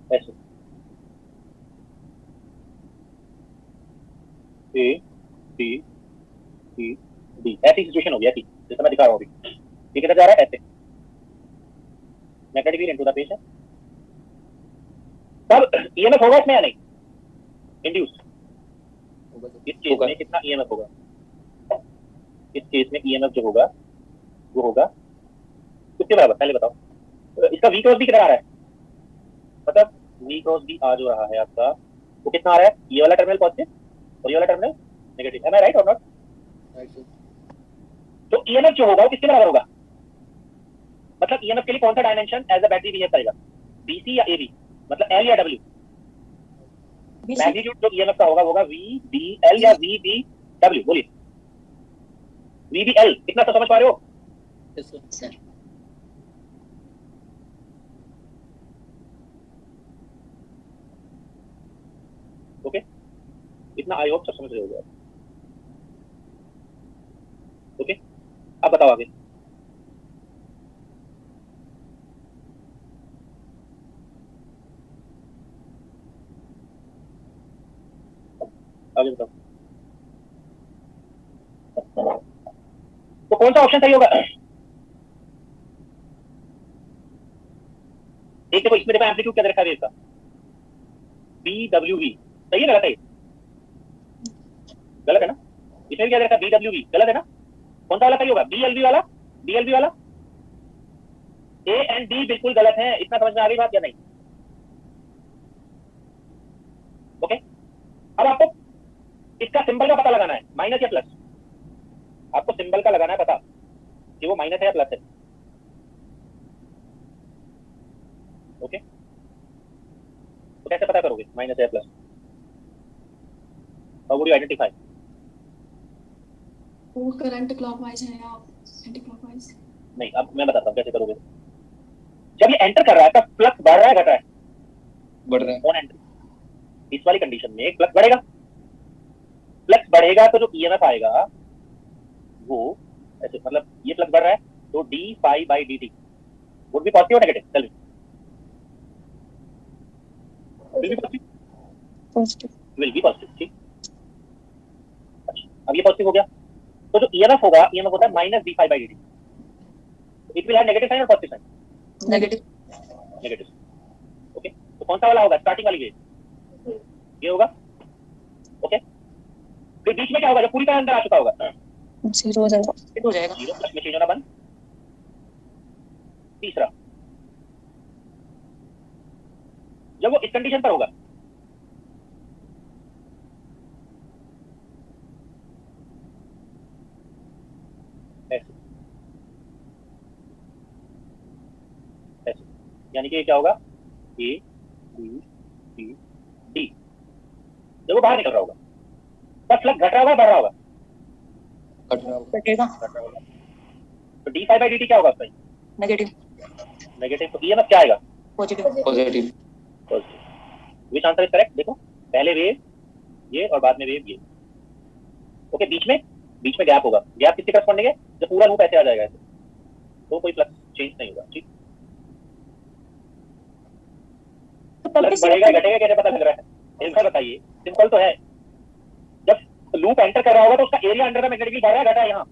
ऐसे A B C D, ऐसी सिचुएशन होगी, ऐसी जैसे मैं दिखा रहा हूं अभी। ये किधर जा रहा है? ऐसे magnetic field into the page है। तब ईएमएफ होगा इसमें या नहीं? इंड्यूस्ड। इस केस में कितना ईएमएफ होगा? इस केस में ईएमएफ जो होगा वो होगा किसके बराबर? पहले बताओ। इसका V क्रॉस B किधर आ रहा है? मतलब V क्रॉस B आ जो रहा है आपका, वो कितना आ रहा है? ये वाला टर्मिनल पॉजिटिव और ये वाला टर्मिनल नेगेटिव। एम आई राइट और नॉट? तो ईएमएफ जो होगा वो किसके बराबर होगा? मतलब ईएमएफ के लिए कौन सा dimension as a battery behave करेगा? BC या AB? मतलब L या W? मैग्नीट्यूड जो ईएमएफ का होगा होगा VBL या VBW? बोलिए, VBL कितना तो समझ पा रहे हो? Yes, sir. सर ओके, इतना आई होप सब समझ रहे हो गया। ओके, अब बताओ आगे। आगे बताओ। तो कौन सा ऑप्शन सही होगा? एक देखो, इसमें देखो एम्पलीट्यूड क्या दे रखा है इसका, BWV। सही है गलत है? गलत है ना? इसमें भी क्या दे रखा है? BWV गलत है ना? कौन सा वाला सही होगा? BLV वाला? BLV वाला? A एंड D बिल्कुल गलत है। इतना समझ में आ गई बात या नहीं? ओके, अब आपको इसका सिंबल का पता लगाना है, माइनस या प्लस। आपको सिंबल का लगाना है पता कि वो माइनस है या प्लस है। ओके, तो कैसे पता करोगे माइनस है या plus? How would you identify? वो करंट क्लॉकवाइज है या एंटी क्लॉकवाइज? नहीं, अब मैं बताता हूँ कैसे करोगे। जब ये एंटर कर रहा है तो फ्लक्स बढ़ रहा है घट रहा है? बढ़ रहा है। On entry. इस वाली कंडीशन में फ्लक्स बढ़ेगा। फ्लक्स बढ़ेगा तो जो ईएमएफ आएगा वो ऐसे, मतलब ये फ्लक्स बढ़ रहा है तो d phi by dt would be positive और negative? Tell me. Will be positive? Positive. Will be positive. ठीक, अच्छा, अब ये पॉजिटिव हो गया तो जो ईएमएफ होगा, ईएमएफ होता है minus d phi by dt। It will have negative sign और positive sign? Negative. Negative. Okay, तो कौन सा वाला होगा? स्टार्टिंग वाली वेव ये होगा। ओके, फिर बीच में क्या होगा? जो पूरी तरह अंदर आ चुका होगा, जीरो हो जाएगा। हो जाएगा। जीरो प्लस में चेंज होना बंद। तीसरा, जब वो इस कंडीशन पर होगा, ऐसे ऐसे, यानी कि क्या होगा? A B C D। जब वो बाहर निकल रहा होगा तब फ्लक्स घट रहा होगा, बढ़ रहा होगा? घट रहा होगा। घटेगा। घट रहा होगा। तो d phi by dt क्या होगा उसका? नेगेटिव। नेगेटिव। तो ईएमएफ क्या आएगा? Positive. Positive. Positive. Which answer is correct? देखो, पहले वेव ये और बाद में वेव ये। ओके, बीच में गैप होगा। गैप किसके करस्पॉन्डिंग है? जब पूरा लूप ऐसे आ जाएगा ऐसे, तो कोई फ्लक्स चेंज नहीं होगा। ठीक, फ्लक्स बढ़ेगा घटेगा कैसे पता लग रहा है? एक बार बताइए, सिंपल तो है। जब लूप एंटर कर रहा होगा तो उसका area under the magnetic field बढ़ रहा है, घटा है? यहाँ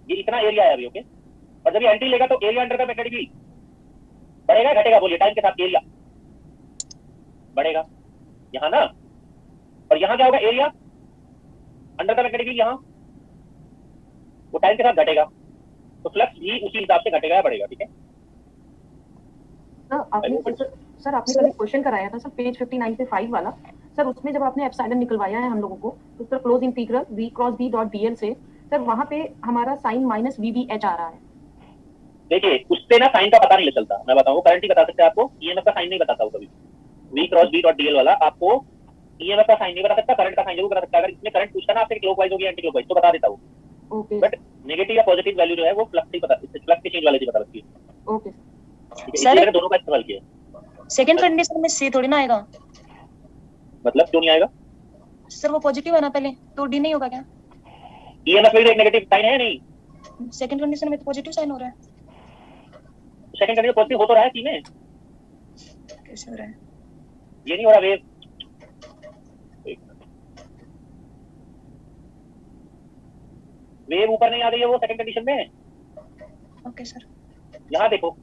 ये इतना एरिया है अभी। ओके, और जब ये एंट्री लेगा तो area under the magnetic field बढ़ेगा घटेगा? बोलिए, टाइम के साथ एरिया बढ़ेगा यहाँ ना, और यहाँ क्या होगा? Area under the magnetic field यहाँ, वो टाइम के साथ घटेगा, तो फ्लक्स भी उसी हिसाब से घटेगा या बढ़ेगा। ठीक है, सर आपने कल क्वेश्चन कराया था सर, पेज 59 पे 5 वाला सर, उसमें जब आपने एप्सिलॉन निकलवाया है हम लोगों को, तो sir close integral v cross b dot dl से सर वहां पे हमारा साइन माइनस vbh आ रहा है। देखिए उससे ना साइन का पता नहीं चलता, मैं बताऊँ, करंट ही बता सकते हैं आपको, ईएमएफ का साइन नहीं बताता हूँ कभी। v cross b dot dl वाला आपको ईएमएफ का साइन नहीं बता सकता, करंट का साइन जरूर बता सकता है। अगर इसमें करंट पूछता ना आपसे क्लॉकवाइज होगी एंटी क्लॉकवाइज तो बता देता हूँ, ओके बट नेगेटिव या पॉजिटिव वैल्यू जो है वो फ्लक्स ही पता, फ्लक्स के चेंज वाले से पता लगती है। ओके ठीक है, इसलिए मैंने दोनों का इस्तेमाल किया। सेकंड कंडीशन में सी थोड़ी ना आएगा मतलब क्यों नहीं आएगा? सर, वो पॉजिटिव है ना पहले, तो डी नहीं होगा क्या? ईएमएफ में भी एक नेगेटिव साइन है नहीं? सेकंड कंडीशन में तो पॉजिटिव साइन हो रहा है। सेकंड कंडीशन पॉजिटिव हो तो रहा है, सी में कैसे हो रहा है? ये नहीं हो रहा वेव। वेव ऊपर नहीं आ रही है वो सेकंड कंडीशन में। Okay sir. यहाँ देखो,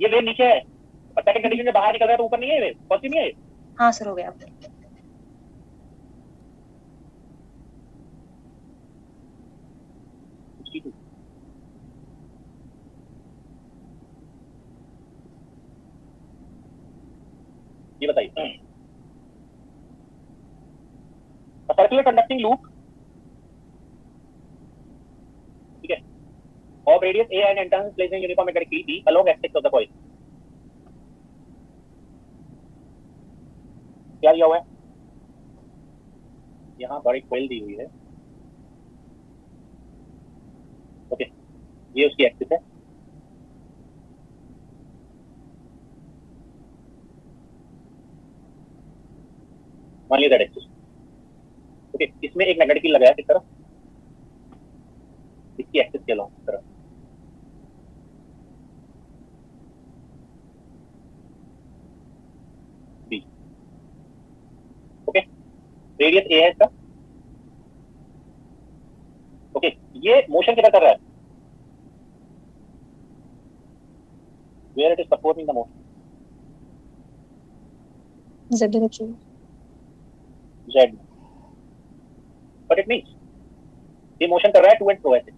ये वेव नीचे है और सेकंड कंडीशन में बाहर निकल रहा है तो ऊपर नहीं है वेव, पॉजिटिव नहीं है। हाँ सर, हो गया। ये बताइए, सर्कुलर कंडक्टिंग लूप, ठीक है, of radius a and entrance placed in uniform magnetic field B along axis of the coil। क्या दिया हुआ है? यहाँ पर एक coil दी हुई है, ओके, ये उसकी एक्सिस है। मान लीजिए z एक्सिस। ओके, इसमें एक मैग्नेटिक फील्ड लगाया किस तरफ, इसकी एक्सिस के अलोंग तरफ। बी। ओके, रेडियस ए है इसका। ओके, ये मोशन किधर कर रहा है, where it is supporting the motion, Z direction. z। But it means ये मोशन कर रहा है टू एंड फ्रो ऐसे।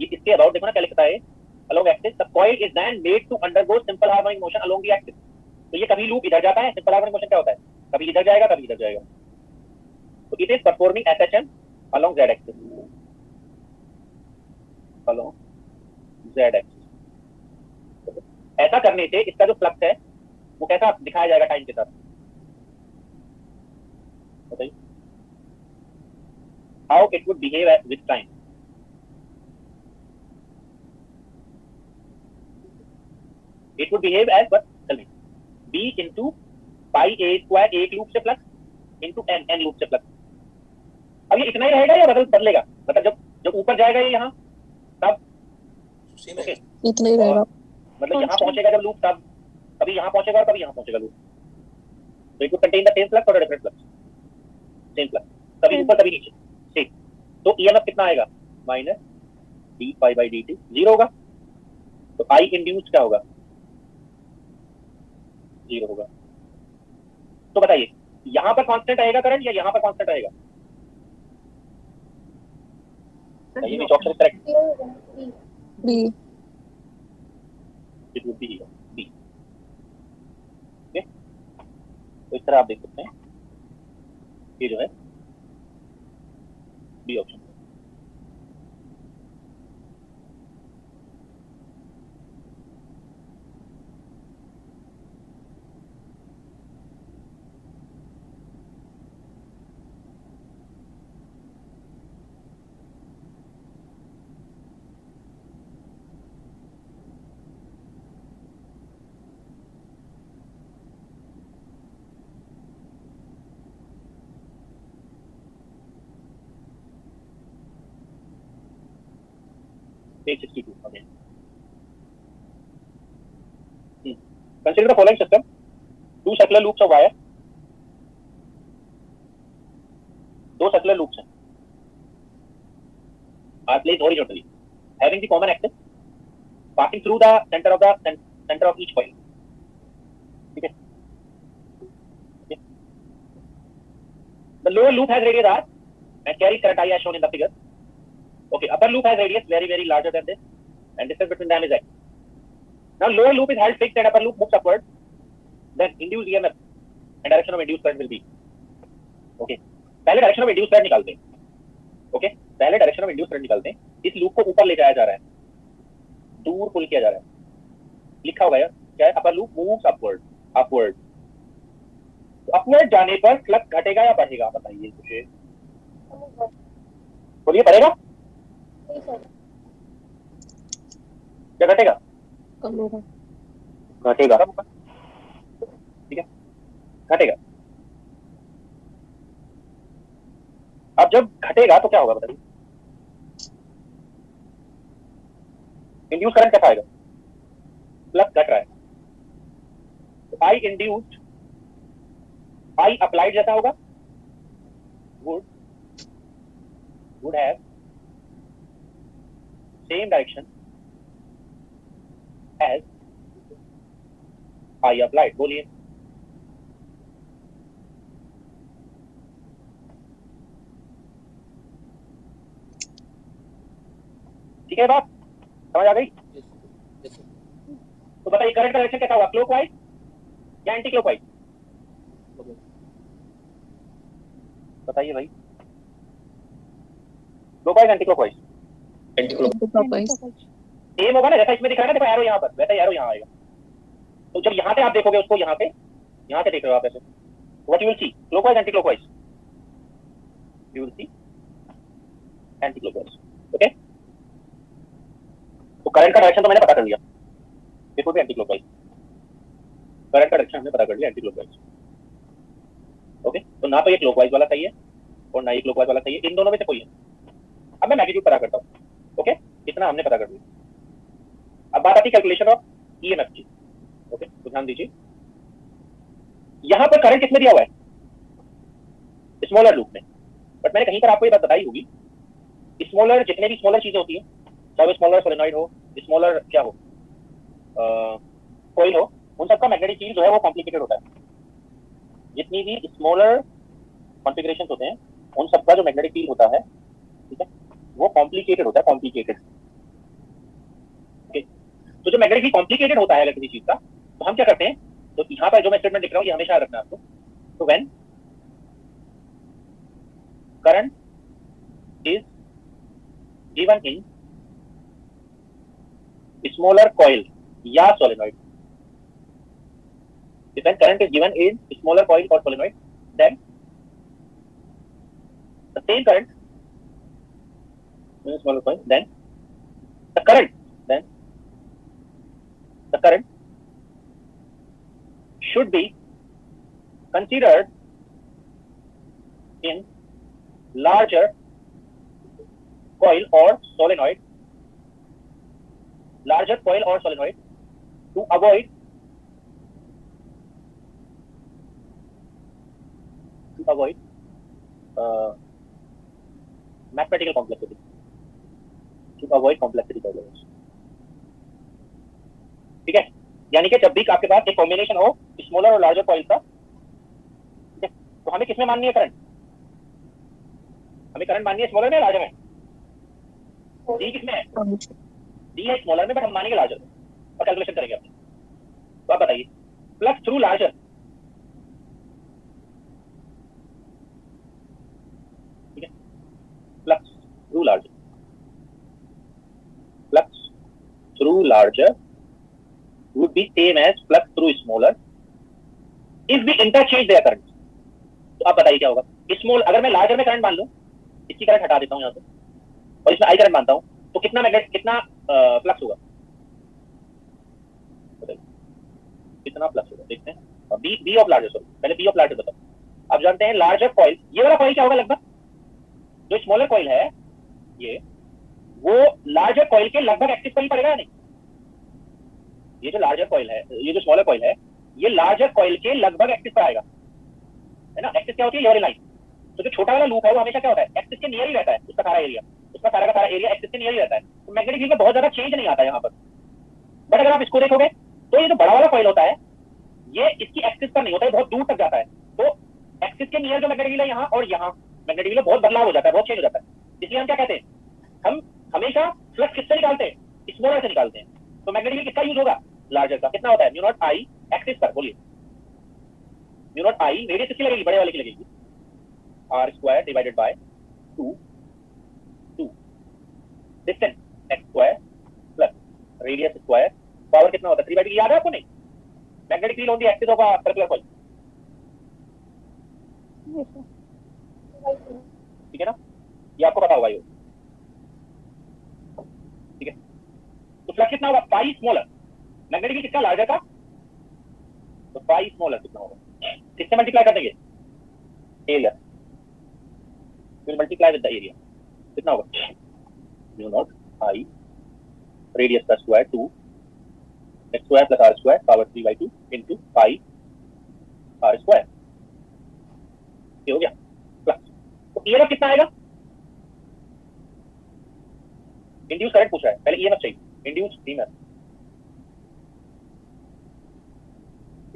ये इसके अबाउट देखो ना क्या लिखता है, along axis the coil is then made to undergo simple harmonic motion along the axis. तो ये कभी लूप इधर जाता है, सिंपल हार्मोनिक मोशन क्या होता है, कभी इधर जाएगा कभी इधर जाएगा। तो it is performing SHM along z axis, along z axis. ऐसा करने से इसका जो फ्लक्स है वो कैसा दिखाया जाएगा टाइम के साथ, बताइए, how it would behave with time. It would behave as what, tell me, b into pi a square एक लूप से प्लस into n लूप से प्लस। अब ये इतना ही रहेगा या बदलेगा, मतलब जब ऊपर जाएगा ये यहाँ तब सेम ओके, है। इतना ही रहेगा। मतलब यहाँ पहुंचेगा जब लूप तब कभी यहाँ पहुंचेगा और कभी यहाँ पहुंचेगा लूप। तो it would contain the same flux और डिफरेंट फ्लक्स, सेम फ्लक्स, कभी ऊपर कभी नीचे सेम। तो ईएमएफ कितना आएगा, minus D pi by D T, zero होगा। तो आई इंड्यूस क्या होगा, जीरो होगा। तो बताइए यहाँ पर कांस्टेंट रहेगा करंट या यहाँ पर कांस्टेंट रहेगा, सर ये ये भी ऑप्शन करेक्ट, 0 होगा B. B. It would be B. Okay, तो इस तरह आप देख सकते हैं ये जो है B option. Page 62 again. Consider the following system: two circular loops of wire, दो circular loops हैं, are placed horizontally, having the common axis passing through the center of each coil. ठीक है? The lower loop has radius r and carries current I as shown in the figure. Okay, upper loop has radius very larger than this, and distance between them is x. Now lower loop is held fixed and upper loop moves upward. Then induced EMF and direction of induced current will be. Okay, पहले डायरेक्शन ऑफ इंड्यूस्ड करंट निकालते हैं। ओके, पहले डायरेक्शन ऑफ इंड्यूस्ड करंट निकालते हैं। इस लूप को ऊपर ले जाया जा रहा है, दूर पुल किया जा रहा है, लिखा हुआ है क्या है, अपर लूप मूव्स अपवर्ड। तो अपवर्ड जाने पर फ्लक्स घटेगा या बढ़ेगा, बताइए मुझे, बोलिए, बढ़ेगा नहीं सर, या घटेगा, कम होगा। घटेगा, ठीक है, घटेगा। अब जब घटेगा तो क्या होगा बताइए, इंड्यूस करंट कैसा आएगा, फ्लक्स घट रहा है, तो आई इंड्यूस्ड आई अप्लाइड जैसा होगा, would have same direction as I applied। बोलिए, ठीक है, बात समझ आ गई। तो बताइए करंट का डायरेक्शन कैसा होगा, क्लॉकवाइज या एंटी क्लॉकवाइज, बताइए भाई, clockwise anti clockwise, anti clockwise. Same होगा ना, जैसा इसमें दिख रहा है ना, देखो एरो यहाँ पर, वैसा एरो यहाँ आएगा। तो जब यहाँ से आप देखोगे उसको, यहाँ से देख रहे हो आप ऐसे, what you will see, clockwise anti clockwise, you will see anti clockwise. Okay, तो करंट का डायरेक्शन तो मैंने पता कर लिया, it would B anti clockwise. Current का डायरेक्शन हमने पता कर लिया एंटी क्लॉकवाइज। ओके, तो ना तो ये क्लॉकवाइज वाला सही है और ना ये क्लॉकवाइज वाला सही है, इन दोनों में से कोई है। अब मैं मैग्नीट्यूड पता करता हूँ। ओके, इतना हमने पता कर लिया। अब बात आती है कैलकुलेशन ऑफ ईएमएफ की। ओके, तो ध्यान दीजिए, यहां पर करंट किसमें दिया हुआ है? स्मॉलर लूप में। बट मैंने कहीं पर आपको ये बात बताई होगी, स्मॉलर जितने भी स्मॉलर चीजें होती है, चाहे स्मॉलर सोलेनॉइड हो, स्मॉलर क्या हो, कोयल हो, उन सबका मैग्नेटिक फील्ड जो है वो कॉम्प्लिकेटेड होता है। जितनी भी स्मॉलर कॉन्फ़िगरेशंस होते हैं उन सबका जो मैग्नेटिक फील्ड होता है, ठीक है, वो कॉम्प्लिकेटेड होता है, कॉम्प्लिकेटेड। ओके, तो जो मैग्नेटिक फील्ड कॉम्प्लिकेटेड होता है अगर किसी चीज का, तो हम क्या करते हैं, तो यहाँ पर जो मैं स्टेटमेंट लिख रहा हूँ ये हमेशा याद रखना है आपको। तो when current is given in smaller coil या solenoid, when current is given in smaller coil or solenoid, then the same current in smaller coil, then the current should be considered in larger coil or solenoid, to avoid mathematical complexity, to avoid complexity problems। ठीक है, यानी कि जब भी आपके पास एक कॉम्बिनेशन हो स्मॉलर और लार्जर कॉइल का, ठीक है, तो हमें किसमें माननी है करंट? हमें करंट माननी है स्मॉलर में या लार्जर में? डी किसमें है? डी है स्मॉलर में, बट हम मानेंगे लार्जर में और कैलकुलेशन करेंगे अपने। तो आप बताइए, flux through larger, flux through larger would be same as flux through smaller if we interchange their current। तो आप बताइए क्या होगा? स्मॉल, अगर मैं लार्जर में करंट मान लूं, इसकी करंट हटा देता हूं यहां से और इसमें आई करंट मानता हूं, तो कितना फ्लक्स होगा? बताइए कितना फ्लक्स होगा, देखते हैं। बी ऑफ लार्जर, सॉरी पहले बी ऑफ लार्जर बताओ। आप जानते हैं लार्जर कॉइल, ये वाला कॉइल क्या होगा लगभग, जो स्मॉलर कॉइल है ये, वो लार्जर कॉइल के लगभग एक्सिस पर ही पड़ेगा नहीं? ये जो लार्जर कॉइल है, ये जो स्मॉलर कॉइल है, ये लार्जर कॉइल के लगभग एक्सिस पर आएगा, है ना। एक्सिस क्या होती है? Your line. तो जो छोटा वाला लूप है वो हमेशा क्या होता है? एक्सिस के नियर ही रहता है, उसका सारा एरिया, उसका सारा का सारा एरिया एक्सिस के नियर ही रहता है। तो मैग्नेटिक फील्ड में बहुत ज्यादा चेंज नहीं आता यहाँ पर। बट अगर आप इसको देखोगे तो ये जो बड़ा वाला कॉइल होता है ये इसकी एक्सिस पर नहीं होता है, बहुत दूर तक जाता है। तो एक्सिस के नियर जो मैग्नेटिक फील्ड है यहाँ और यहाँ, मैग्नेटिक फील्ड में बहुत बदलाव हो जाता है, बहुत चेंज हो जाता है। इसलिए हम क्या कहते हैं, हम हमेशा फ्लक्स किससे निकालते हैं? स्मॉलर से निकालते हैं। तो मैग्नेटिक फील्ड किसका यूज होगा? लार्जर का। कितना होता है? म्यू नॉट आई एक्सिस पर, बोलिए म्यू नॉट आई, रेडियस किसकी लगेगी? बड़े वाले की लगेगी, R square divided by 2 distance X square plus radius square, power कितना होता है? 3/2। याद है आपको? नहीं, magnetic field on the axis of a circular coil, ठीक है ना, ये आपको पता होगा ये, ठीक है। तो फ्लक्स कितना होगा? पाई स्मॉलर। मैग्नेटिक फील्ड कितना? लार्जर का। तो पाई स्मॉलर कितना होगा? किससे मल्टीप्लाई कर देंगे? एरिया, फिर मल्टीप्लाई विद द एरिया, कितना होगा? म्यू नॉट आई रेडियस का square 2 X square plus R square power 3/2 into pi are square. ये हो गया फ्लक्स। तो ईएमएफ कितना आएगा? इंड्यूस करंट पूछ रहा है, पहले ईएमएफ चाहिए। Induce EMF,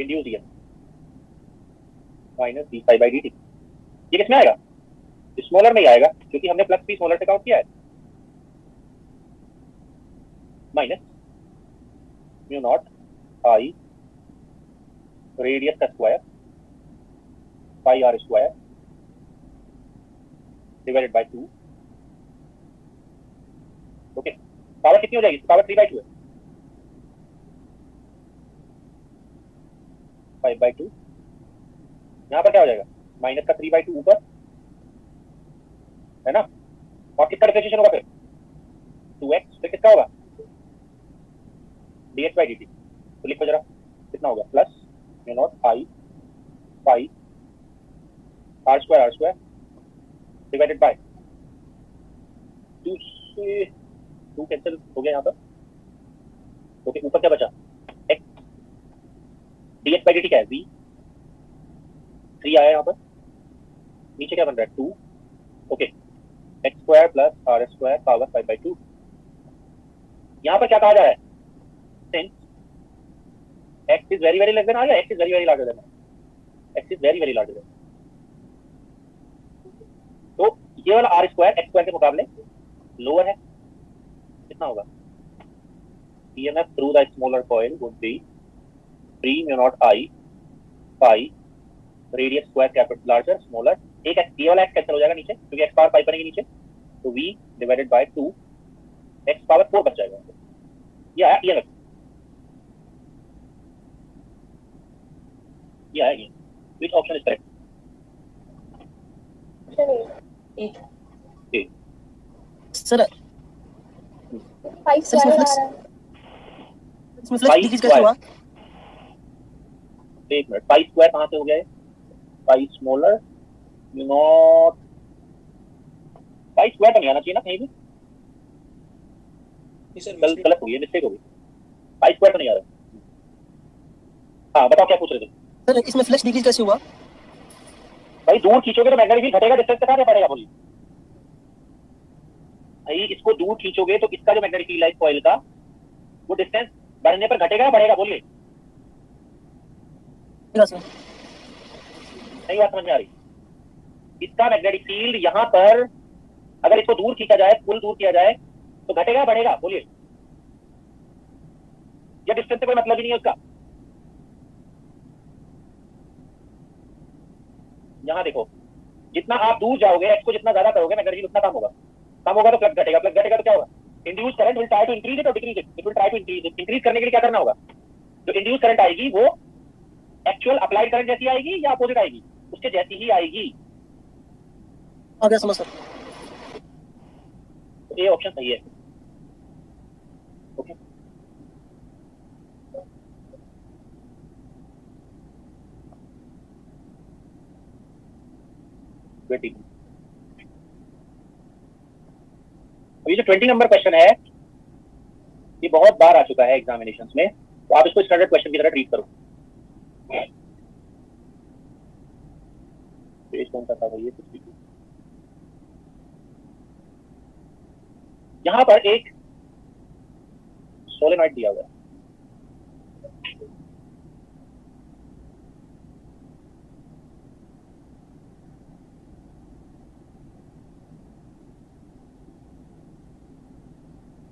induce EMF minus d∅dt। ये किसमें आएगा? स्मॉलर में ही आएगा, क्योंकि हमने फ्लक्स भी स्मॉलर से काउंट किया है। Minus mu naught I radius का square pi are square divided by 2। Okay, power कितनी हो जाएगी? पावर 3/2 है, 5/2। यहाँ पर क्या हो जाएगा? माइनस का 3/2 ऊपर, है ना, और कितना डिफरेंशिएशन होगा फिर? 2x। फिर कितना होगा? dx by dt। तो लिखो जरा कितना होगा, plus mu naught I pi are square divided by 2 से 2 कैंसिल हो गया यहाँ पर। ओके, ऊपर क्या बचा, x dx by dt क्या है, v 3 आया यहाँ पर, नीचे क्या बन रहा है 2। Okay, x square plus R square power 5/2। यहाँ पर क्या कहा जा रहा है, since x is very very less than r या x is very very larger than r, x is very very larger than. तो ये वाला आर स्क्वायर एक्स स्क्वायर के मुकाबले लोअर है, कितना होगा, EMF through the smaller coil would be 3 mu naught I pi radius square capital larger smaller। एक ये वाला x कैंसिल हो जाएगा नीचे क्योंकि x पावर 5 बनेगी नीचे, तो v divided by 2 x power 4 बच जाएगा। ये आया EMF, ये आया ये। Which option is correct? A। Sir five square आ रहा है। इसमें फ्लक्स डिक्रीज कैसे हुआ? एक मिनट, पाई स्क्वायर कहाँ से हो गया है, pi smaller mu naught, pi square तो नहीं आना चाहिए ना कहीं भी, सर गलत हो गई, मिस्टेक हो गई, पाई स्क्वायर तो नहीं आ रहा। हाँ बताओ क्या पूछ रहे थे। सर इसमें फ्लक्स डिक्रीज कैसे हुआ? भाई दूर खींचोगे तो मैग्नेटिक फील्ड घटेगा, डिस्टेंस कितना पड़ेगा बोलिए। भाई इसको दूर खींचोगे तो इसका जो मैग्नेटिक फील्ड है इस कॉइल का, वो डिस्टेंस बढ़ने पर घटेगा या बढ़ेगा बोलिए। नहीं बात समझ में आ रही, इसका मैग्नेटिक फील्ड यहाँ पर अगर इसको दूर खींचा जाए, फुल दूर किया जाए तो घटेगा या बढ़ेगा बोलिए, या डिस्टेंस से कोई मतलब ही नहीं है उसका। यहाँ देखो, जितना आप दूर जाओगे, एक्स को जितना ज्यादा करोगे मैग्नेटिक फील्ड उतना कम होगा, कम होगा तो फ्लक्स घटेगा, फ्लक्स घटेगा तो क्या होगा, induce current will try to increase it और decrease it, it will try to increase it. Increase करने के लिए क्या करना होगा, जो इंड्यूस करंट आएगी वो एक्चुअल अप्लाइड करंट जैसी आएगी या अपोजिट आएगी, उसके जैसी ही आएगी। आ गया समझ सर। तो ये ऑप्शन सही है। ओके, ठीक। ये जो 20 नंबर क्वेश्चन है ये बहुत बार आ चुका है एग्जामिनेशंस में, तो आप इसको स्टैंडर्ड क्वेश्चन की तरह ट्रीट करो। पेज कौन सा था भाई, यहाँ पर एक सोलेनॉइड दिया हुआ है,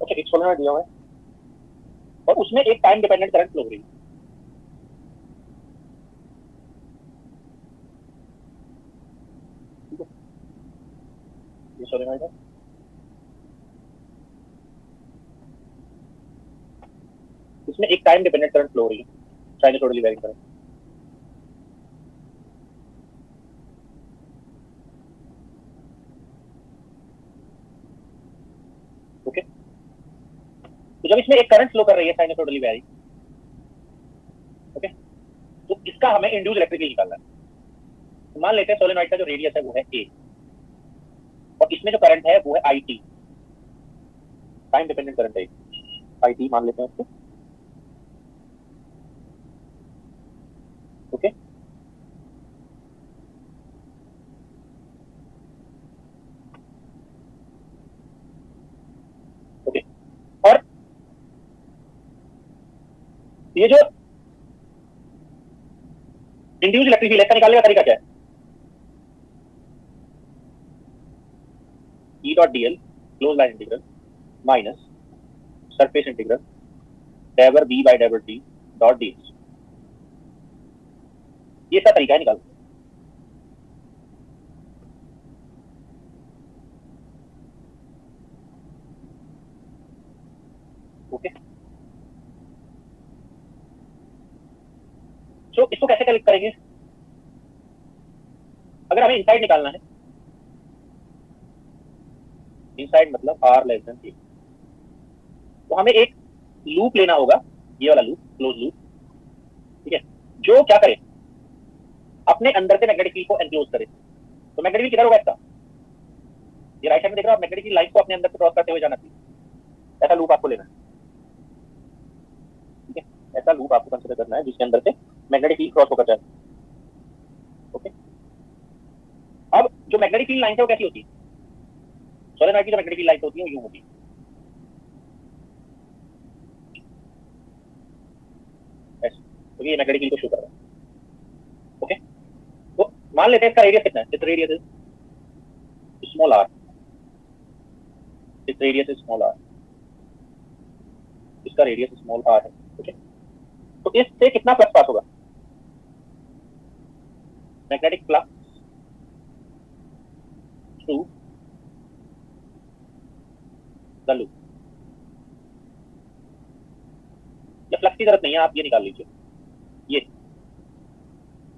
अच्छा एक सोलेनॉइड दिया हुआ है और उसमें एक टाइम डिपेंडेंट करंट फ्लो हो रही है। ये सोलेनॉइड है, इसमें एक टाइम डिपेंडेंट करंट फ्लो हो रही है, साइनसॉइडली वेरिंग करंट। ओके, तो जब इसमें एक करंट फ्लो कर रही है साइनसॉइडली वेरिंग, ओके, तो इसका हमें इंड्यूस इलेक्ट्रिक फील्ड निकालना है। तो मान लेते हैं सोलेनॉइड का जो रेडियस है वो है a और इसमें जो करंट है वो है IT, टाइम डिपेंडेंट करंट है IT मान लेते हैं उसको। ओके, ओके, और ये जो इंड्यूस इलेक्ट्रिक फील्ड इसका निकालने का तरीका क्या है, E dot dl close line integral minus surface integral diver b by diver t dot ds, ये इसका तरीका है निकालने। ओके, तो इसको कैसे कैलकुलेट करेंगे, अगर हमें इनसाइड निकालना है, इनसाइड मतलब r लेस देन a, तो हमें एक लूप लेना होगा ये वाला लूप, क्लोज लूप, ठीक है, जो क्या करे, अपने अंदर से मैग्नेटिक फील्ड को एनक्लोज करे। तो मैग्नेटिक फील्ड किधर होगा इसका, ये राइट हैंड में देख रहे हो आप, मैग्नेटिक फील्ड लाइन को अपने अंदर से क्रॉस करते हुए जाना चाहिए। ऐसा लूप आपको लेना है, ठीक है, ऐसा लूप आपको कंसीडर करना है जिसके अंदर से मैग्नेटिक फील्ड क्रॉस होकर जाए। ओके, अब जो मैग्नेटिक फील्ड लाइन है वो कैसी होती है, सोलेनॉइड की जो मैग्नेटिक फील्ड लाइन होती है वो यूं होती है, तो ये मैग्नेटिक फील्ड को शो कर रहा है। ओके, तो मान लेते हैं इसका रेडियस कितना है, इस रेडियस इज स्मॉल आर, इस रेडियस इज स्मॉल आर, इसका रेडियस स्मॉल आर है। ओके, तो इससे कितना फ्लक्स पास होगा, magnetic flux through the loop, या फ्लक्स की जरूरत नहीं है, आप ये निकाल लीजिए, ये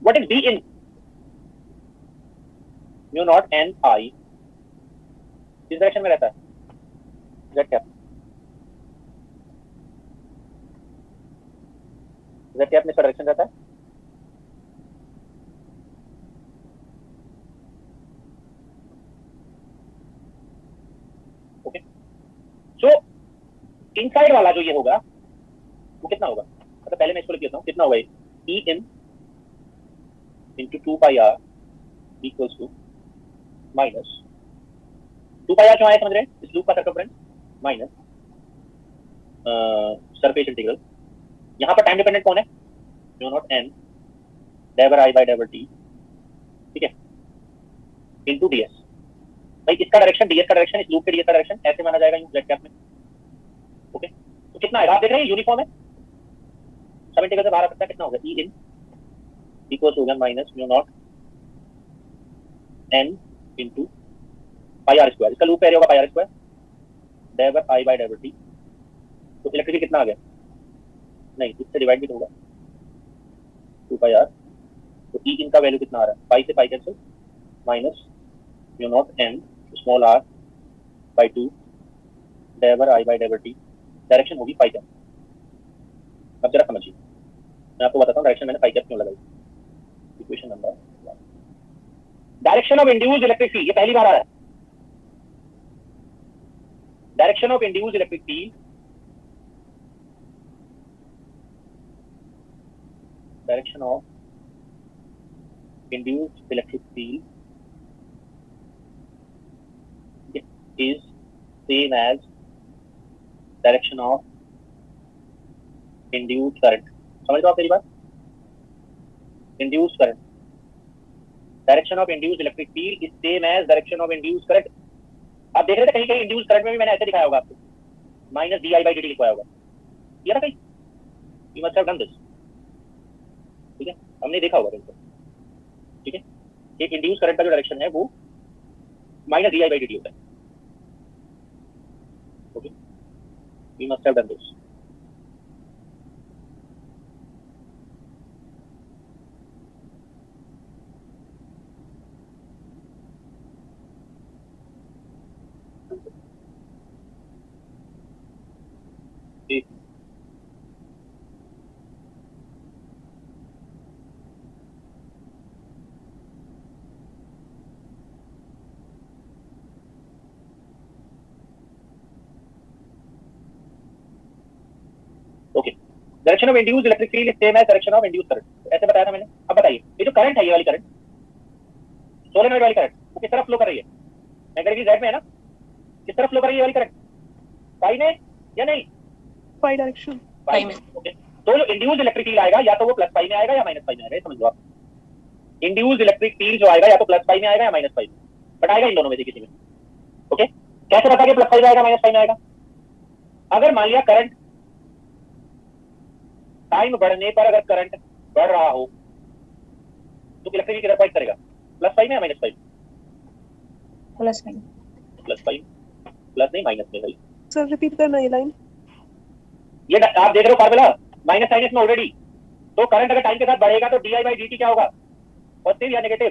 what is B in mu naught n I, किस डायरेक्शन में रहता है, जेड कैप, जेड कैप में इसका डायरेक्शन रहता है, ओके, सो इनसाइड वाला जो ये होगा वो कितना होगा, मतलब पहले मैं इसको लिख देता हूँ, कितना होगा ये, E in into 2 pi r equals to minus 2 pi r क्यों आया समझ रहे हैं, इस लूप का सर्कमफ्रेंस माइनस सरफेस इंटीग्रल, यहाँ पर टाइम डिपेंडेंट कौन है, mu naught N diver I by driver T, ठीक है, इनटू डीएस। भाई इसका डायरेक्शन, डीएस का डायरेक्शन, इस लूप के डीएस का डायरेक्शन ऐसे माना जाएगा यूं जेड कैप में। ओके, तो कितना है आप देख रहे हैं, यूनिफॉर्म है, सब इंटीग्रल से बाहर आ सकता है, कितना होगा, ई इन इक्वल्स हो गया minus mu naught n into pi are square, इसका लूप एरिया होगा पाई आर स्क्वायर डाइवर आई बाय डाइवर टी। तो इलेक्ट्रिसिटी कितना आ गया, नहीं इससे डिवाइड भी तो होगा 2 पाई आर, तो ई इन का वैल्यू कितना आ रहा है, पाई से pi cancel, minus mu naught N small R by 2 diver I by driver T, direction होगी पाई कैप। अब जरा समझिए, मैं आपको बताता हूँ डायरेक्शन मैंने पाई कैप क्यों लगाई। Equation number 1, direction of induced electric field, ये पहली बार आ रहा है, direction of induced electric field, direction of induced electric field is same as direction of induced current। समझ लो आप मेरी बात, induced current, direction of induced electric field is same as direction of induced current। आप देख रहे थे कहीं कहीं induced current में भी मैंने ऐसे दिखाया होगा आपको, minus D I by D T लिखवाया होगा, ये ना कहीं, you must have done this, ठीक है, हमने देखा होगा इनको, ठीक है, एक इंड्यूस करंट का जो डायरेक्शन है वो minus D I by D T होता है। Okay, we must have done this। ठीक, okay, direction of induced electric field is same as direction of induced current, ऐसे बताया था मैंने। अब बताइए ये जो करंट है, ये वाली करंट, सोलेनॉइड वाली करंट, वो किस तरफ फ्लो कर रही है, मैग्नेटिक जेड में है ना, किस तरफ फ्लो कर रही है वाली करंट, पाई में या नहीं, पाई डायरेक्शन, पाई में। ओके, तो जो इंड्यूस्ड इलेक्ट्रिक फील्ड आएगा या तो वो प्लस पाई में आएगा या माइनस पाई में आएगा, समझ लो आप, इंड्यूस्ड इलेक्ट्रिक फील्ड जो आएगा या तो प्लस पाई में आएगा या माइनस पाई में, बट आएगा इन दोनों में से किसी में। ओके, कैसे बता के प्लस पाई में आएगा माइनस पाई में आएगा, अगर मान लिया करंट टाइम बढ़ने पर अगर करंट बढ़ रहा हो तो इलेक्ट्रिक किधर पॉइंट करेगा, प्लस पाई में या माइनस पाई में, प्लस में, प्लस पाई, प्लस नहीं माइनस में। भाई सर रिपीट करना ये लाइन, ये आप देख रहे हो फार्मूला, माइनस साइन इसमें ऑलरेडी, तो करंट अगर टाइम के साथ बढ़ेगा तो D I by D T क्या होगा, पॉजिटिव या नेगेटिव,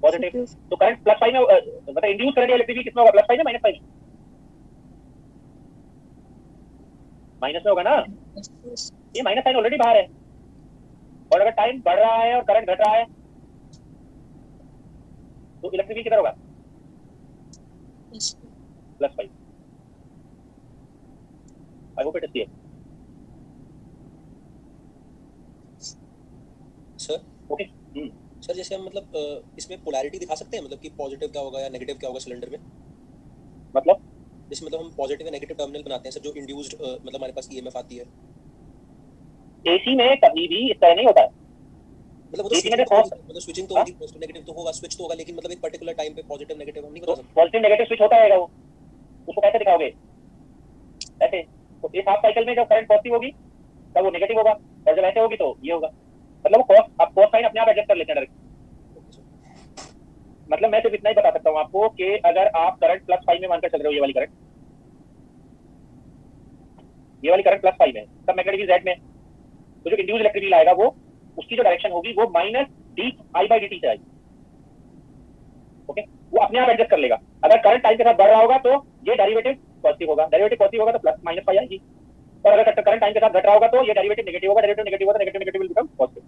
पॉजिटिव। तो करंट प्लस पाई में, मतलब इंड्यूस करंट या इलेक्ट्रिसिटी किसमें होगा, प्लस पाई में माइनस पाई में, माइनस में होगा ना, ये माइनस साइन ऑलरेडी बाहर है, और अगर टाइम बढ़ रहा है और करंट घट रहा है तो इलेक्ट्रिक फील्ड किधर होगा, +5। I hope it is clear. Sir okay, sir जैसे हम मतलब इसमें पोलैरिटी दिखा सकते हैं, मतलब कि पॉजिटिव क्या होगा या नेगेटिव क्या होगा सिलेंडर में, मतलब जैसे मतलब हम पॉजिटिव या नेगेटिव टर्मिनल बनाते हैं सर, जो इंड्यूस्ड मतलब हमारे पास ईएमएफ आती है, एसी में कभी भी इस तरह नहीं होता है। मतलब वो तो AC में स्विचिंग देखो, मतलब स्विचिंग तो होगी, पॉजिटिव नेगेटिव तो होगा, स्विच तो होगा, लेकिन मतलब एक पर्टिकुलर टाइम पे पॉजिटिव नेगेटिव हम नहीं बता सकते। पॉजिटिव नेगेटिव स्विच होता रहेगा, वो उसको कैसे दिखाओगे, ऐसे। तो इस हाफ साइकिल में जब करंट पॉजिटिव होगी तब वो नेगेटिव होगा, और जब ऐसे होगी तो ये होगा। मतलब वो कॉस, आप कॉस साइन अपने आप एडजस्ट कर लेते हैं डायरेक्ट। मतलब मैं सिर्फ इतना ही बता सकता हूँ आपको कि अगर आप करंट +5 में मानकर चल रहे हो, ये वाली करंट +5 है, तब मैग्नेटिक फील्ड Z में, तो जो इंड्यूस इलेक्ट्रिक फील्ड आएगा वो, उसकी जो डायरेक्शन होगी वो -dI/dt से आएगी। ओके, वो अपने आप एडजस्ट कर लेगा। अगर करंट टाइम के साथ बढ़ रहा होगा तो ये डेरिवेटिव पॉजिटिव होगा, डेरिवेटिव पॉजिटिव होगा तो +-5 आएगी, और अगर करंट टाइम के साथ घट रहा होगा तो ये डेरिवेटिव नेगेटिव होगा, डेरिवेटिव नेगेटिव होगा तो नेगेटिव विल बिकम पॉजिटिव।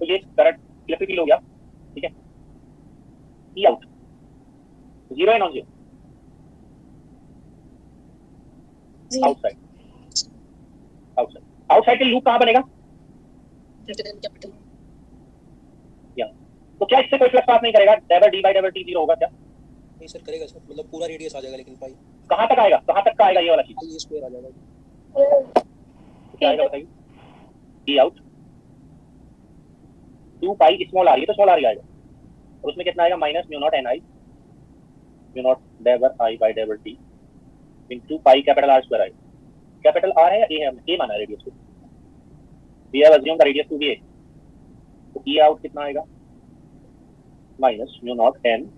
तो ये करंट इलेक्ट्रिक फील्ड हो गया, ठीक है। ई आउट 0 है, नॉन जीरो, आउटसाइड, आउटसाइड के लूप कहाँ बनेगा, यहाँ। तो क्या इससे कोई फ्लक्स पास नहीं करेगा, ∂D/∂t 0 होगा क्या, नहीं सर करेगा सर, मतलब पूरा रेडियस आ जाएगा, लेकिन पाई कहाँ तक आएगा, कहाँ तक का आएगा ये वाला चीज, ये स्क्वायर आ जाएगा। क्या आएगा बताइए, ई आउट 2 पाई स्मॉल आर, ये तो स्मॉल आर आएगा, और उसमें कितना आएगा, -μ0 I/∂I/t into pi capital R square आएगा। कैपिटल R है या ए है, हमने ए माना रेडियस को, we have assumed the radius to be A, तो ई आउट कितना आएगा, -μ0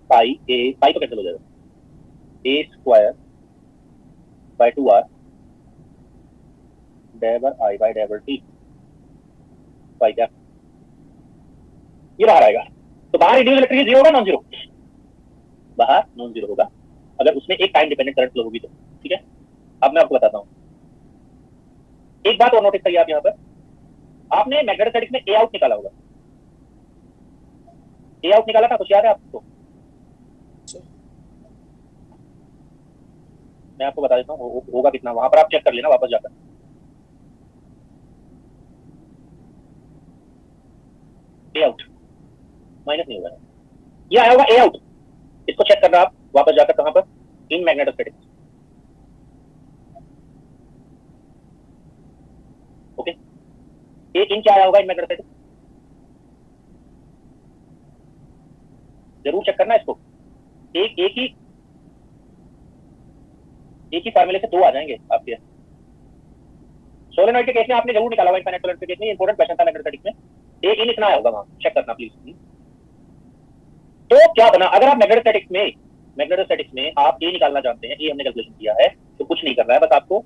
पाई ए, पाई तो कैंसिल हो जाएगा, ए स्क्वायर बाय 2r ∂I/∂t पाई क्या, ये बाहर आएगा। तो बाहर इंड्यूस इलेक्ट्रिक 0 होगा, नॉन जीरो, बाहर नॉन जीरो होगा अगर उसमें एक टाइम डिपेंडेंट करंट फ्लो होगी तो, ठीक है। अब मैं आपको बताता हूँ एक बात और नोटिस करिए आप, यहाँ पर आपने मैग्नेटोस्टैटिक्स में ए आउट निकाला होगा, ए आउट निकाला था, कुछ याद है आपको, मैं आपको बता देता हूँ होगा कितना, वहां पर आप चेक कर लेना वापस जाकर। ए आउट माइनस नहीं होगा, ये आया होगा ए आउट, इसको चेक करना आप वापस जाकर, कहां पर, इन मैग्नेटोस्टैटिक्स। ओके, ए इन क्या आया होगा इन मैग्नेटोस्टैटिक्स, जरूर चेक करना इसको, एक ही फार्मूले से 2 आ जाएंगे आपके। सोलेनॉइड के केस में आपने जरूर निकाला होगा, इनफाइनाइट सोलेनॉइड के केस में इंपॉर्टेंट क्वेश्चन था मैग्नेटोस्टैटिक्स में, ए इन इतना आया होगा, वहां चेक करना प्लीज। तो क्या बना, अगर आप मैग्नेटोस्टैटिक्स में आप ए निकालना जानते हैं, ए हमने कैलकुलेशन किया है, तो कुछ नहीं करना है, बस आपको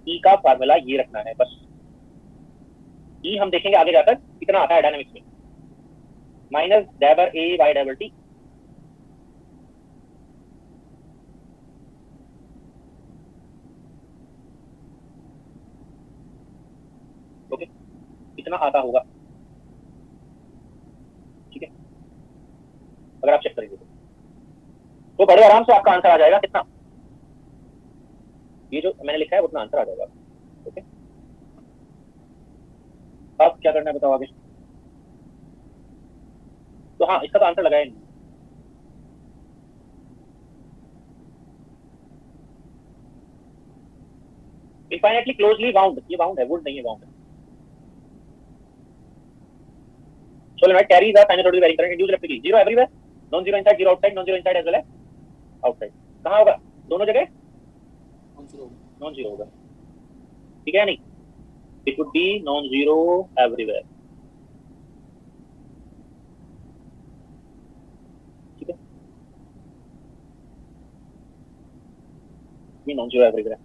ई का फार्मूला ये रखना है बस। ई हम देखेंगे आगे जाकर कितना आता है डायनामिक्स में, -∂A/∂t, ओके, कितना आता होगा, ठीक है, अगर आप चेक करेंगे तो बड़े आराम से आपका आंसर आ जाएगा कितना, ये जो मैंने लिखा है उतना आंसर आ जाएगा। ओके, अब क्या करना है बताओ आगे। तो हाँ, इसका तो आंसर लगाया नहीं, इनफाइनाइटली क्लोजली वाउंड, ये वाउंड है, वुड नहीं है, वाउंड है। Solenoid carries a sinusoidal varying current induced electrically, 0 everywhere, non zero inside, 0 outside, non zero inside as well as outside. कहां होगा, दोनों जगह नॉन जीरो होगा, ठीक है, नहीं, it would B non zero everywhere, ठीक है, बी नॉन जीरो एवरीवेयर।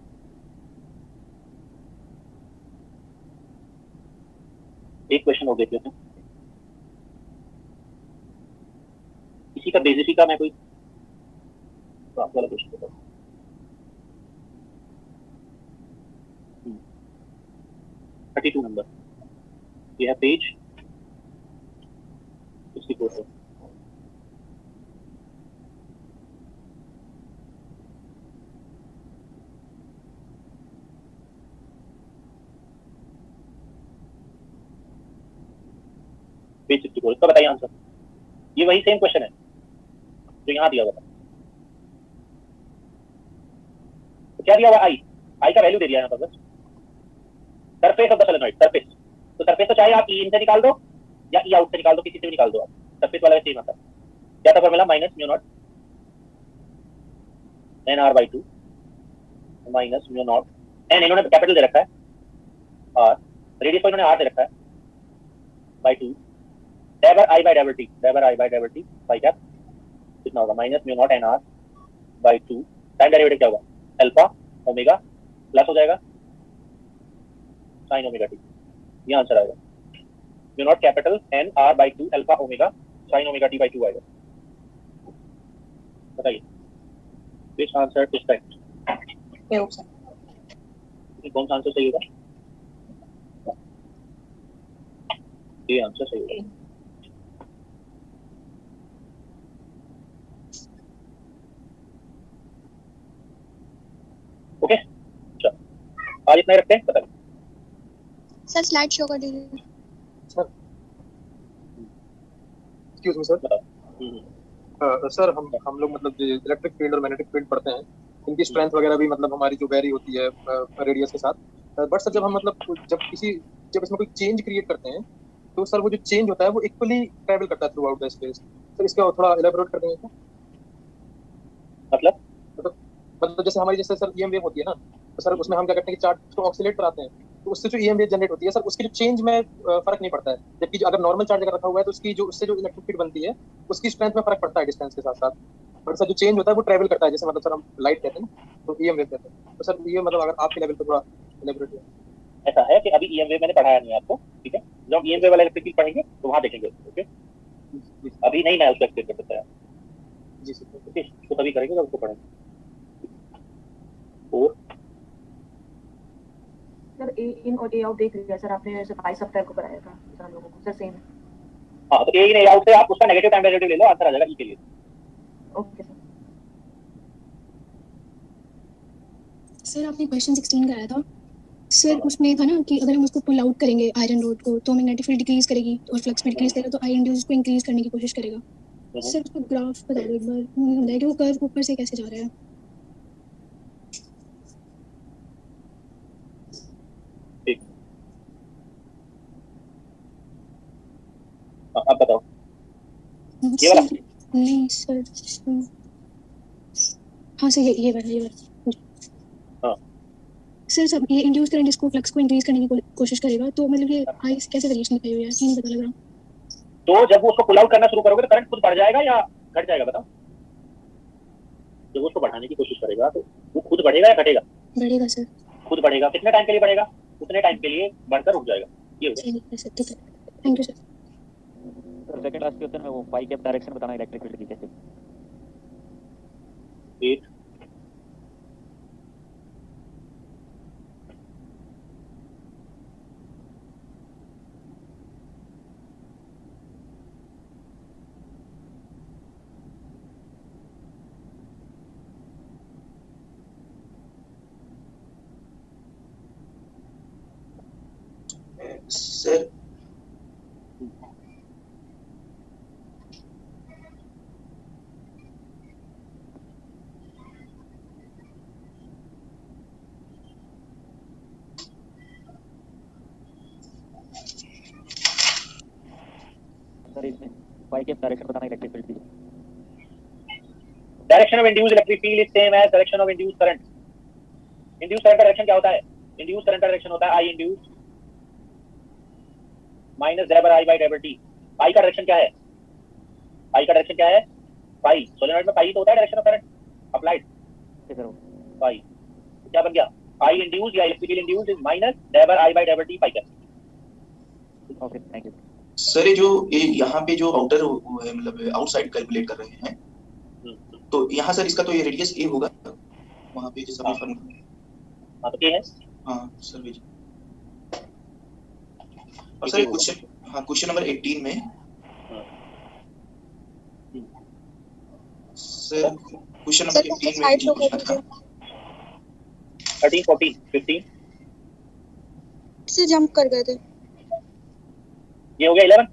एक क्वेश्चन और देख लेते हैं, इसी का बेसिस का मैं कोई तो आपको वाला क्वेश्चन बताऊँ। 32 नंबर, ये है पेज 64 पे। पेज 64, इसका बताइए आंसर। ये वही सेम क्वेश्चन है जो यहाँ दिया हुआ था। तो क्या दिया हुआ? आई का वैल्यू दे दिया यहाँ पर बस। Surface of the solenoid, surface. तो सरफेस तो चाहे आप ई इन से निकाल दो या ई आउट से निकाल दो, किसी से भी निकाल दो आप, सरफेस वाला सेम आता है। क्या था formula? Minus mu naught N R by 2 minus mu naught n, इन्होंने कैपिटल दे रखा है, और रेडियस को इन्होंने आर दे रखा है, बाई 2 डेवर आई बाई डेवर टी, डेवर आई बाई डेवर टी बाई क्या कितना होगा? Minus mu naught N R by 2, time derivative क्या होगा? अल्फा ओमेगा प्लस हो जाएगा साइन ओमेगा टी, ये आंसर आएगा। Mu naught capital N are by 2 alpha omega sine omega T by 2 आएगा। बताइए विच आंसर इज करेक्ट? ये ऑप्शन कौन सा आंसर सही होगा? ये आंसर सही होगा। ओके, चलो आज इतना ही रखते हैं। बताइए सर स्लाइड शो कर दीजिए। Excuse me sir. बताओ। सर हम लोग मतलब इलेक्ट्रिक फील्ड और मैग्नेटिक फील्ड पढ़ते हैं, इनकी स्ट्रेंथ वगैरह भी मतलब हमारी जो वेरी होती है रेडियस के साथ। बट सर जब हम मतलब जब इसमें कोई चेंज क्रिएट करते हैं तो सर वो जो चेंज होता है वो इक्वली ट्रैवल करता है through out the space. Sir इसका थोड़ा एलेबोरेट कर देंगे क्या? मतलब जैसे हमारी जैसे सर ईएम वेव होती है ना, तो सर उसमें हम क्या करते हैं कि चार्ज को ऑक्सीलेट कराते हैं, तो उससे जो ईएम वेव जनरेट होती है सर उसकी जो चेंज में फर्क नहीं पड़ता है। जबकि अगर नॉर्मल चार्ज अगर रखा हुआ है तो उसकी जो उससे जो इलेक्ट्रिक फील्ड बनती है उसकी स्ट्रेंथ में फर्क पड़ता है डिस्टेंस के साथ साथ। बट सर जो चेंज होता है वो ट्रैवल करता है, जैसे मतलब सर हम लाइट कहते हैं ना, तो ईएम वेव कहते हैं। तो सर ये मतलब अगर आपके लेवल पे थोड़ा एलेबोरेट है। ऐसा है कि अभी ईएम वेव मैंने पढ़ाया नहीं आपको, ठीक है? जब हम ईएम वेव वाला इलेक्ट्रिक फील्ड पढ़ेंगे तो वहां देखेंगे। ओके, अभी नहीं मैं उसको एक्सप्लेन कर सकता जी सर। ओके, तो तभी करेंगे जब उसको पढ़ेंगे। और सर ए इन और ए आउट देख लिया सर आपने, जैसे 22 सप्ताह को कराया था सर हम लोगों को, सर सेम। हाँ, तो ए इन ए आउट से आप उसका नेगेटिव टाइम डेरिवेटिव ले लो, आंसर आ जाएगा ई के लिए। Okay sir. सर आपने क्वेश्चन 16 कराया था सर, उसमें था ना कि अगर हम उसको पुल आउट करेंगे आयरन रोड को तो मैग्नेटिक फील्ड डिक्रीज करेगी और फ्लक्स भी डिक्रीज करेगा, तो आई इंड्यूस को इंक्रीज करने की कोशिश करेगा। सर उसका ग्राफ बता दो एक बार, मुझे समझ आया कि वो कर्व ऊपर से कैसे जा रहा है। ठीक, अब बताओ ये वाला। नहीं सर, हाँ सर ये वाला। हाँ सर सब ये इंड्यूस करंट इसको फ्लक्स को इंक्रीज करने की कोशिश करेगा, तो मतलब ये आई कैसे वेरिएशन दिखाई हुई है, नहीं पता लग रहा। तो जब वो उसको पुल आउट करना शुरू करोगे तो करंट खुद बढ़ जाएगा या घट जाएगा? बताओ। जब उसको बढ़ाने की कोशिश करेगा तो वो खुद बढ़ेगा या घटेगा? बढ़ेगा सर। खुद बढ़ेगा। कितने टाइम के लिए बढ़ेगा? उतने टाइम के लिए बढ़कर रुक जाएगा। ये हो गया। ठीक है सर, ठीक है, thank you sir. Sir second last question में वो फाई कैप डायरेक्शन बताना इलेक्ट्रिक फील्ड की कैसे। 8 सर सर इसमें फाई कैप डायरेक्शन बताना इलेक्ट्रिक फील्ड की। Direction of induced electric field is same as direction of induced current. Induced current का डायरेक्शन क्या होता है? इंड्यूस्ड करंट का डायरेक्शन होता है आई इंड्यूस्ड माइनस डेबर आई बाई डेबर टी। आई का डायरेक्शन क्या है? आई का डायरेक्शन क्या है? फाई। सोलेनॉइड में फाई तो होता है direction of current applied. Phi क्या बन गया? आई इंड्यूस्ड या इलेक्ट्रिकल इंड्यूस्ड इज माइनस डेबर आई बाई डेबर टी फाई का। Okay thank you. सर ये जो यहाँ पे जो आउटर है मतलब आउटसाइड कैलकुलेट कर रहे हैं, तो यहाँ सर इसका तो ये रेडियस ए होगा वहाँ पे जैसा हाँ तो ए है। हाँ सर और सर क्वेश्चन नंबर 18 में सर क्वेश्चन नंबर 18 में मुझे पूछना था 13 14 15 से जंप कर गए थे ये हो गया 11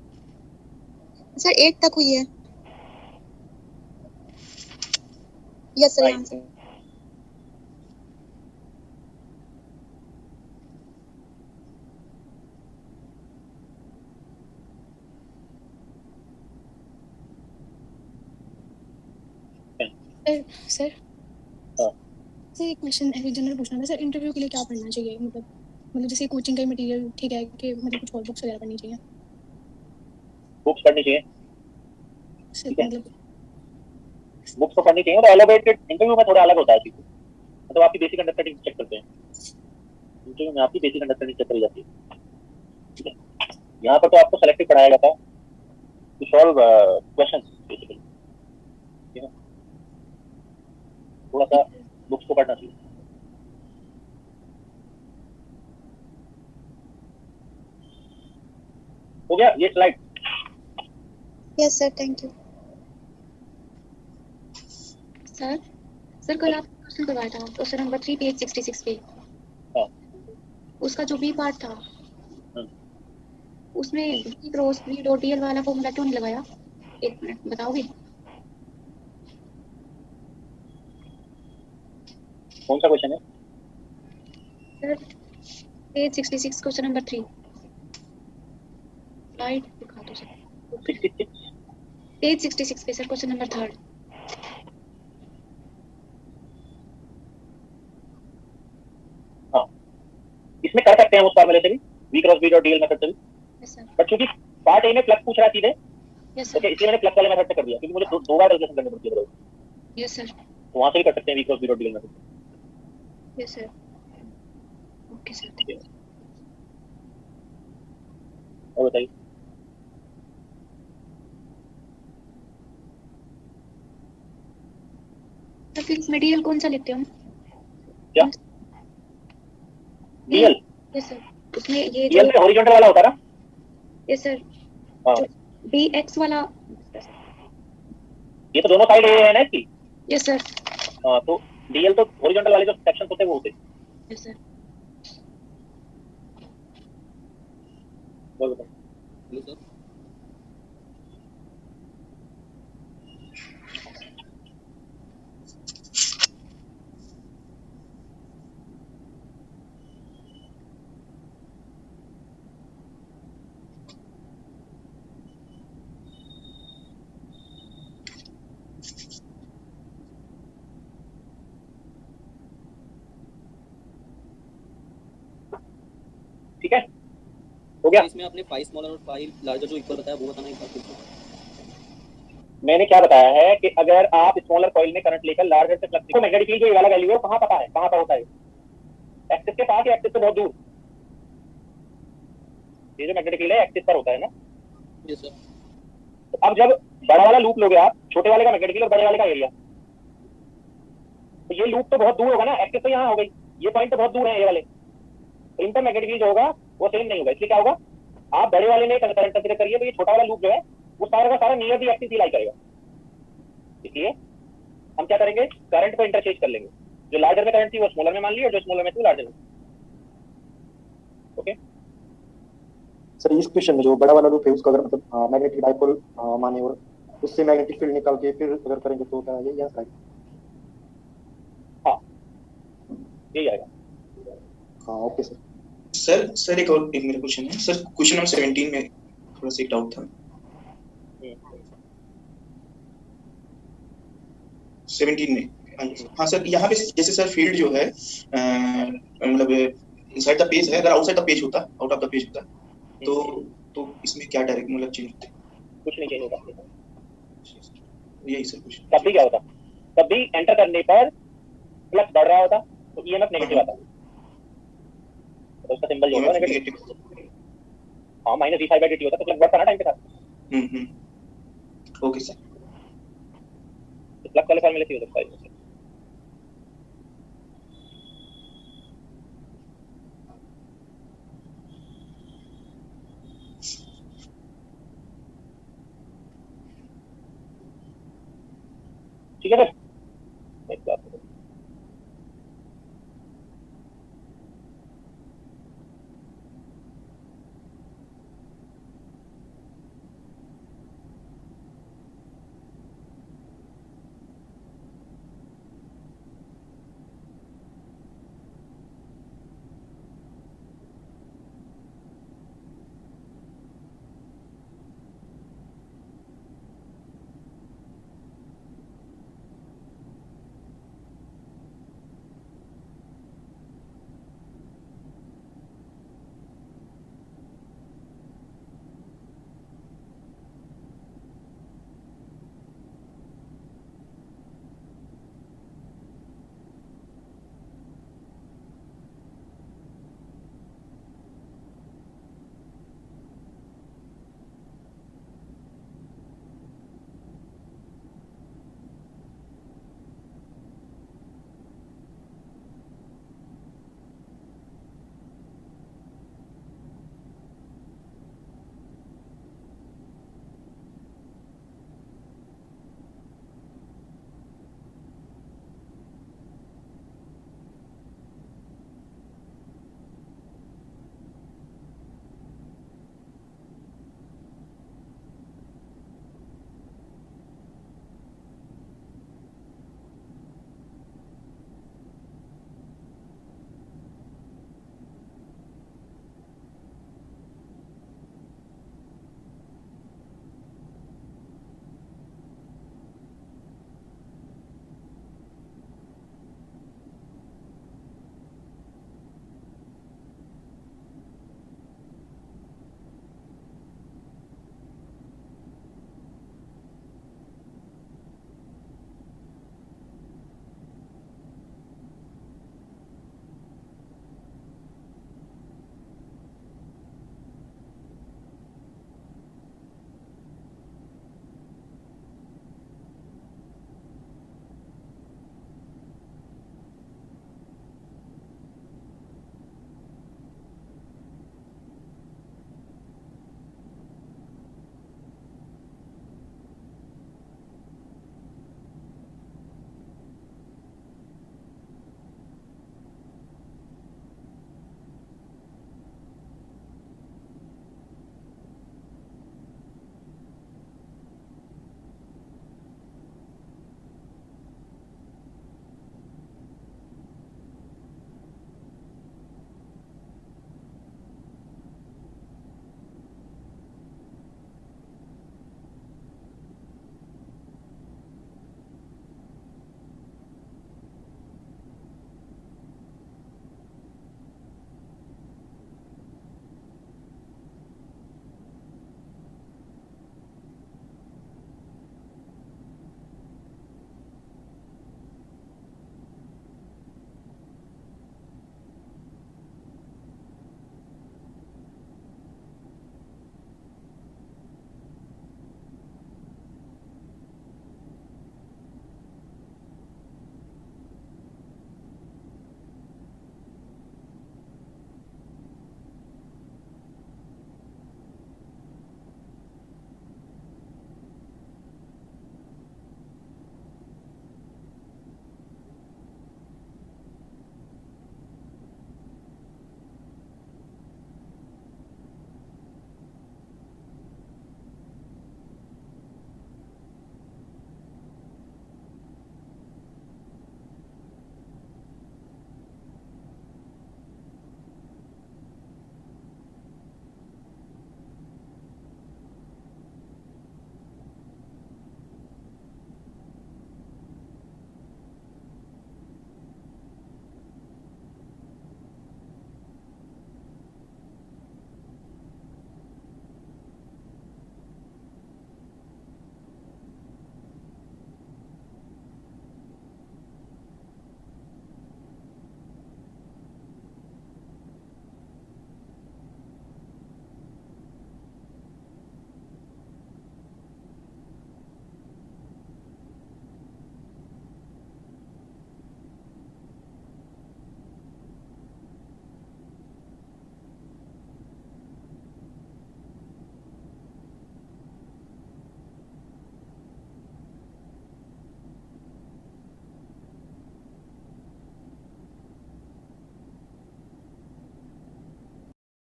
सर 8 तक हुई है यस सर Right. यहाँ से सर हाँ। सर एक क्वेश्चन ऐसे जनरल पूछना था सर इंटरव्यू के लिए क्या पढ़ना चाहिए मतलब जैसे कोचिंग का मटेरियल ठीक है कि मतलब कुछ और बुक्स वगैरह पढ़नी चाहिए बुक्स पढ़नी चाहिए सर ठीक है। मतलब बुक्स तो पढ़नी चाहिए और एलोबरेटेड इंटरव्यू में थोड़ा अलग होता है चीज मतलब आपकी बेसिक अंडरस्टैंडिंग चेक करते हैं इंटरव्यू में आपकी बेसिक अंडरस्टैंडिंग चेक करी जाती है ठीक है। यहाँ पर तो आपको सेलेक्टिव पढ़ाया जाता है टू सॉल्व क्वेश्चंस बेसिकली ठीक है। थोड़ा सा बुक्स को पढ़ना चाहिए हो गया ये slide yes sir thank you sir कल आपने क्वेश्चन करवाया था क्वेश्चन नंबर 3 पेज 66 पे हाँ। उसका जो बी पार्ट था हम्म। उसमें B cross B dot dl वाला फॉर्मूला क्यों नहीं लगाया एक मिनट बताओगे कौन सा क्वेश्चन है sir page 66 question number 3 slide दिखा दो सर 66 पेज 66 पे सर क्वेश्चन नंबर 3 इसमें कर सकते हैं उस फॉर्मूले से भी v cross b dot DL method से भी यस सर बट चूंकि पार्ट ए में फ्लक्स पूछ रहा है सीधे यस सर ओके इसलिए मैंने फ्लक्स वाले मेथड से कर दिया क्योंकि मुझे दो बार कैलकुलेशन करनी पड़ती है बराबर यस सर तो वहां से भी कर सकते हैं v cross b dot DL method yes sir okay sir और बताइए तो फिर मटेरियल कौन सा लेते हो हम क्या डीएल यस सर उसमें ये डीएल पे हॉरिजॉन्टल वाला होता है ना यस सर हाँ बी एक्स वाला ये तो दोनों साइड है ना इसकी यस सर हाँ तो डीएल तो हॉरिजॉन्टल वाले जो सेक्शन होते हैं वो होते हैं यस सर बोल बताओ हेलो सर ठीक है हो गया इसमें आपने पाई स्मॉलर और पाई लार्जर जो इक्वल बताया वो बताना एक बार फिर से। मैंने क्या बताया है कि अगर आप स्मॉलर कॉइल में करंट लेकर लार्जर से फ्लक्स को मैग्नेटिक फील्ड जो ये वाला वैल्यू है कहां पता है कहां पर होता है एक्सिस के पास या एक्सिस से बहुत दूर ये जो मैग्नेटिक फील्ड है एक्सिस पर होता है ना यस सर तो अब जब बड़ा वाला लूप लोगे आप छोटे वाले का मैग्नेटिक फील्ड और बड़े वाले का एरिया तो ये लूप तो बहुत दूर होगा ना एक्सिस तो यहाँ हो गई ये पॉइंट तो बहुत दूर है ये वाले तो इन पर मैग्नेटिक फील्ड जो होगा वो सेम नहीं होगा इसलिए क्या होगा आप बड़े वाले में करंट कंसीडर करिए तो ये छोटा वाला लूप जो है वो सारा का सारा नियर दी एक्सिस ही लाई करेगा इसलिए हम क्या करेंगे करंट को इंटरचेंज कर लेंगे जो लार्जर में करंट थी वो स्मॉलर में मान ली और जो स्मॉलर में थी वो लार्जर में ओके सर इस क्वेश्चन में जो बड़ा वाला लूप है उसका अगर मतलब मैग्नेटिक डाइपोल माने और उससे मैग्नेटिक फील्ड निकाल के फिर अगर करेंगे तो क्या यही आंसर है हाँ यही आएगा हाँ ओके सर सर एक और एक मेरा क्वेश्चन है सर क्वेश्चन नंबर 17 में थोड़ा सा एक डाउट था 17 में हाँ सर यहाँ पे जैसे सर फील्ड जो है मतलब इनसाइड द पेज है अगर आउटसाइड द पेज होता आउट ऑफ द पेज होता तो इसमें क्या डायरेक्ट मतलब चेंज होता कुछ नहीं चेंज होगा यही सर कुछ तब भी क्या होता तब भी एंटर करने पर फ्लक्स बढ़ रहा होता तो ईएमएफ नेगेटिव आता तो उसका सिंबल जो होगा नेगेटिव हाँ माइनस d5/dt होता तो फ्लक्स बढ़ता ना टाइम के साथ ओके सर फ्लक्स वाले फॉर्मूले से हो सकता है ठीक है सर।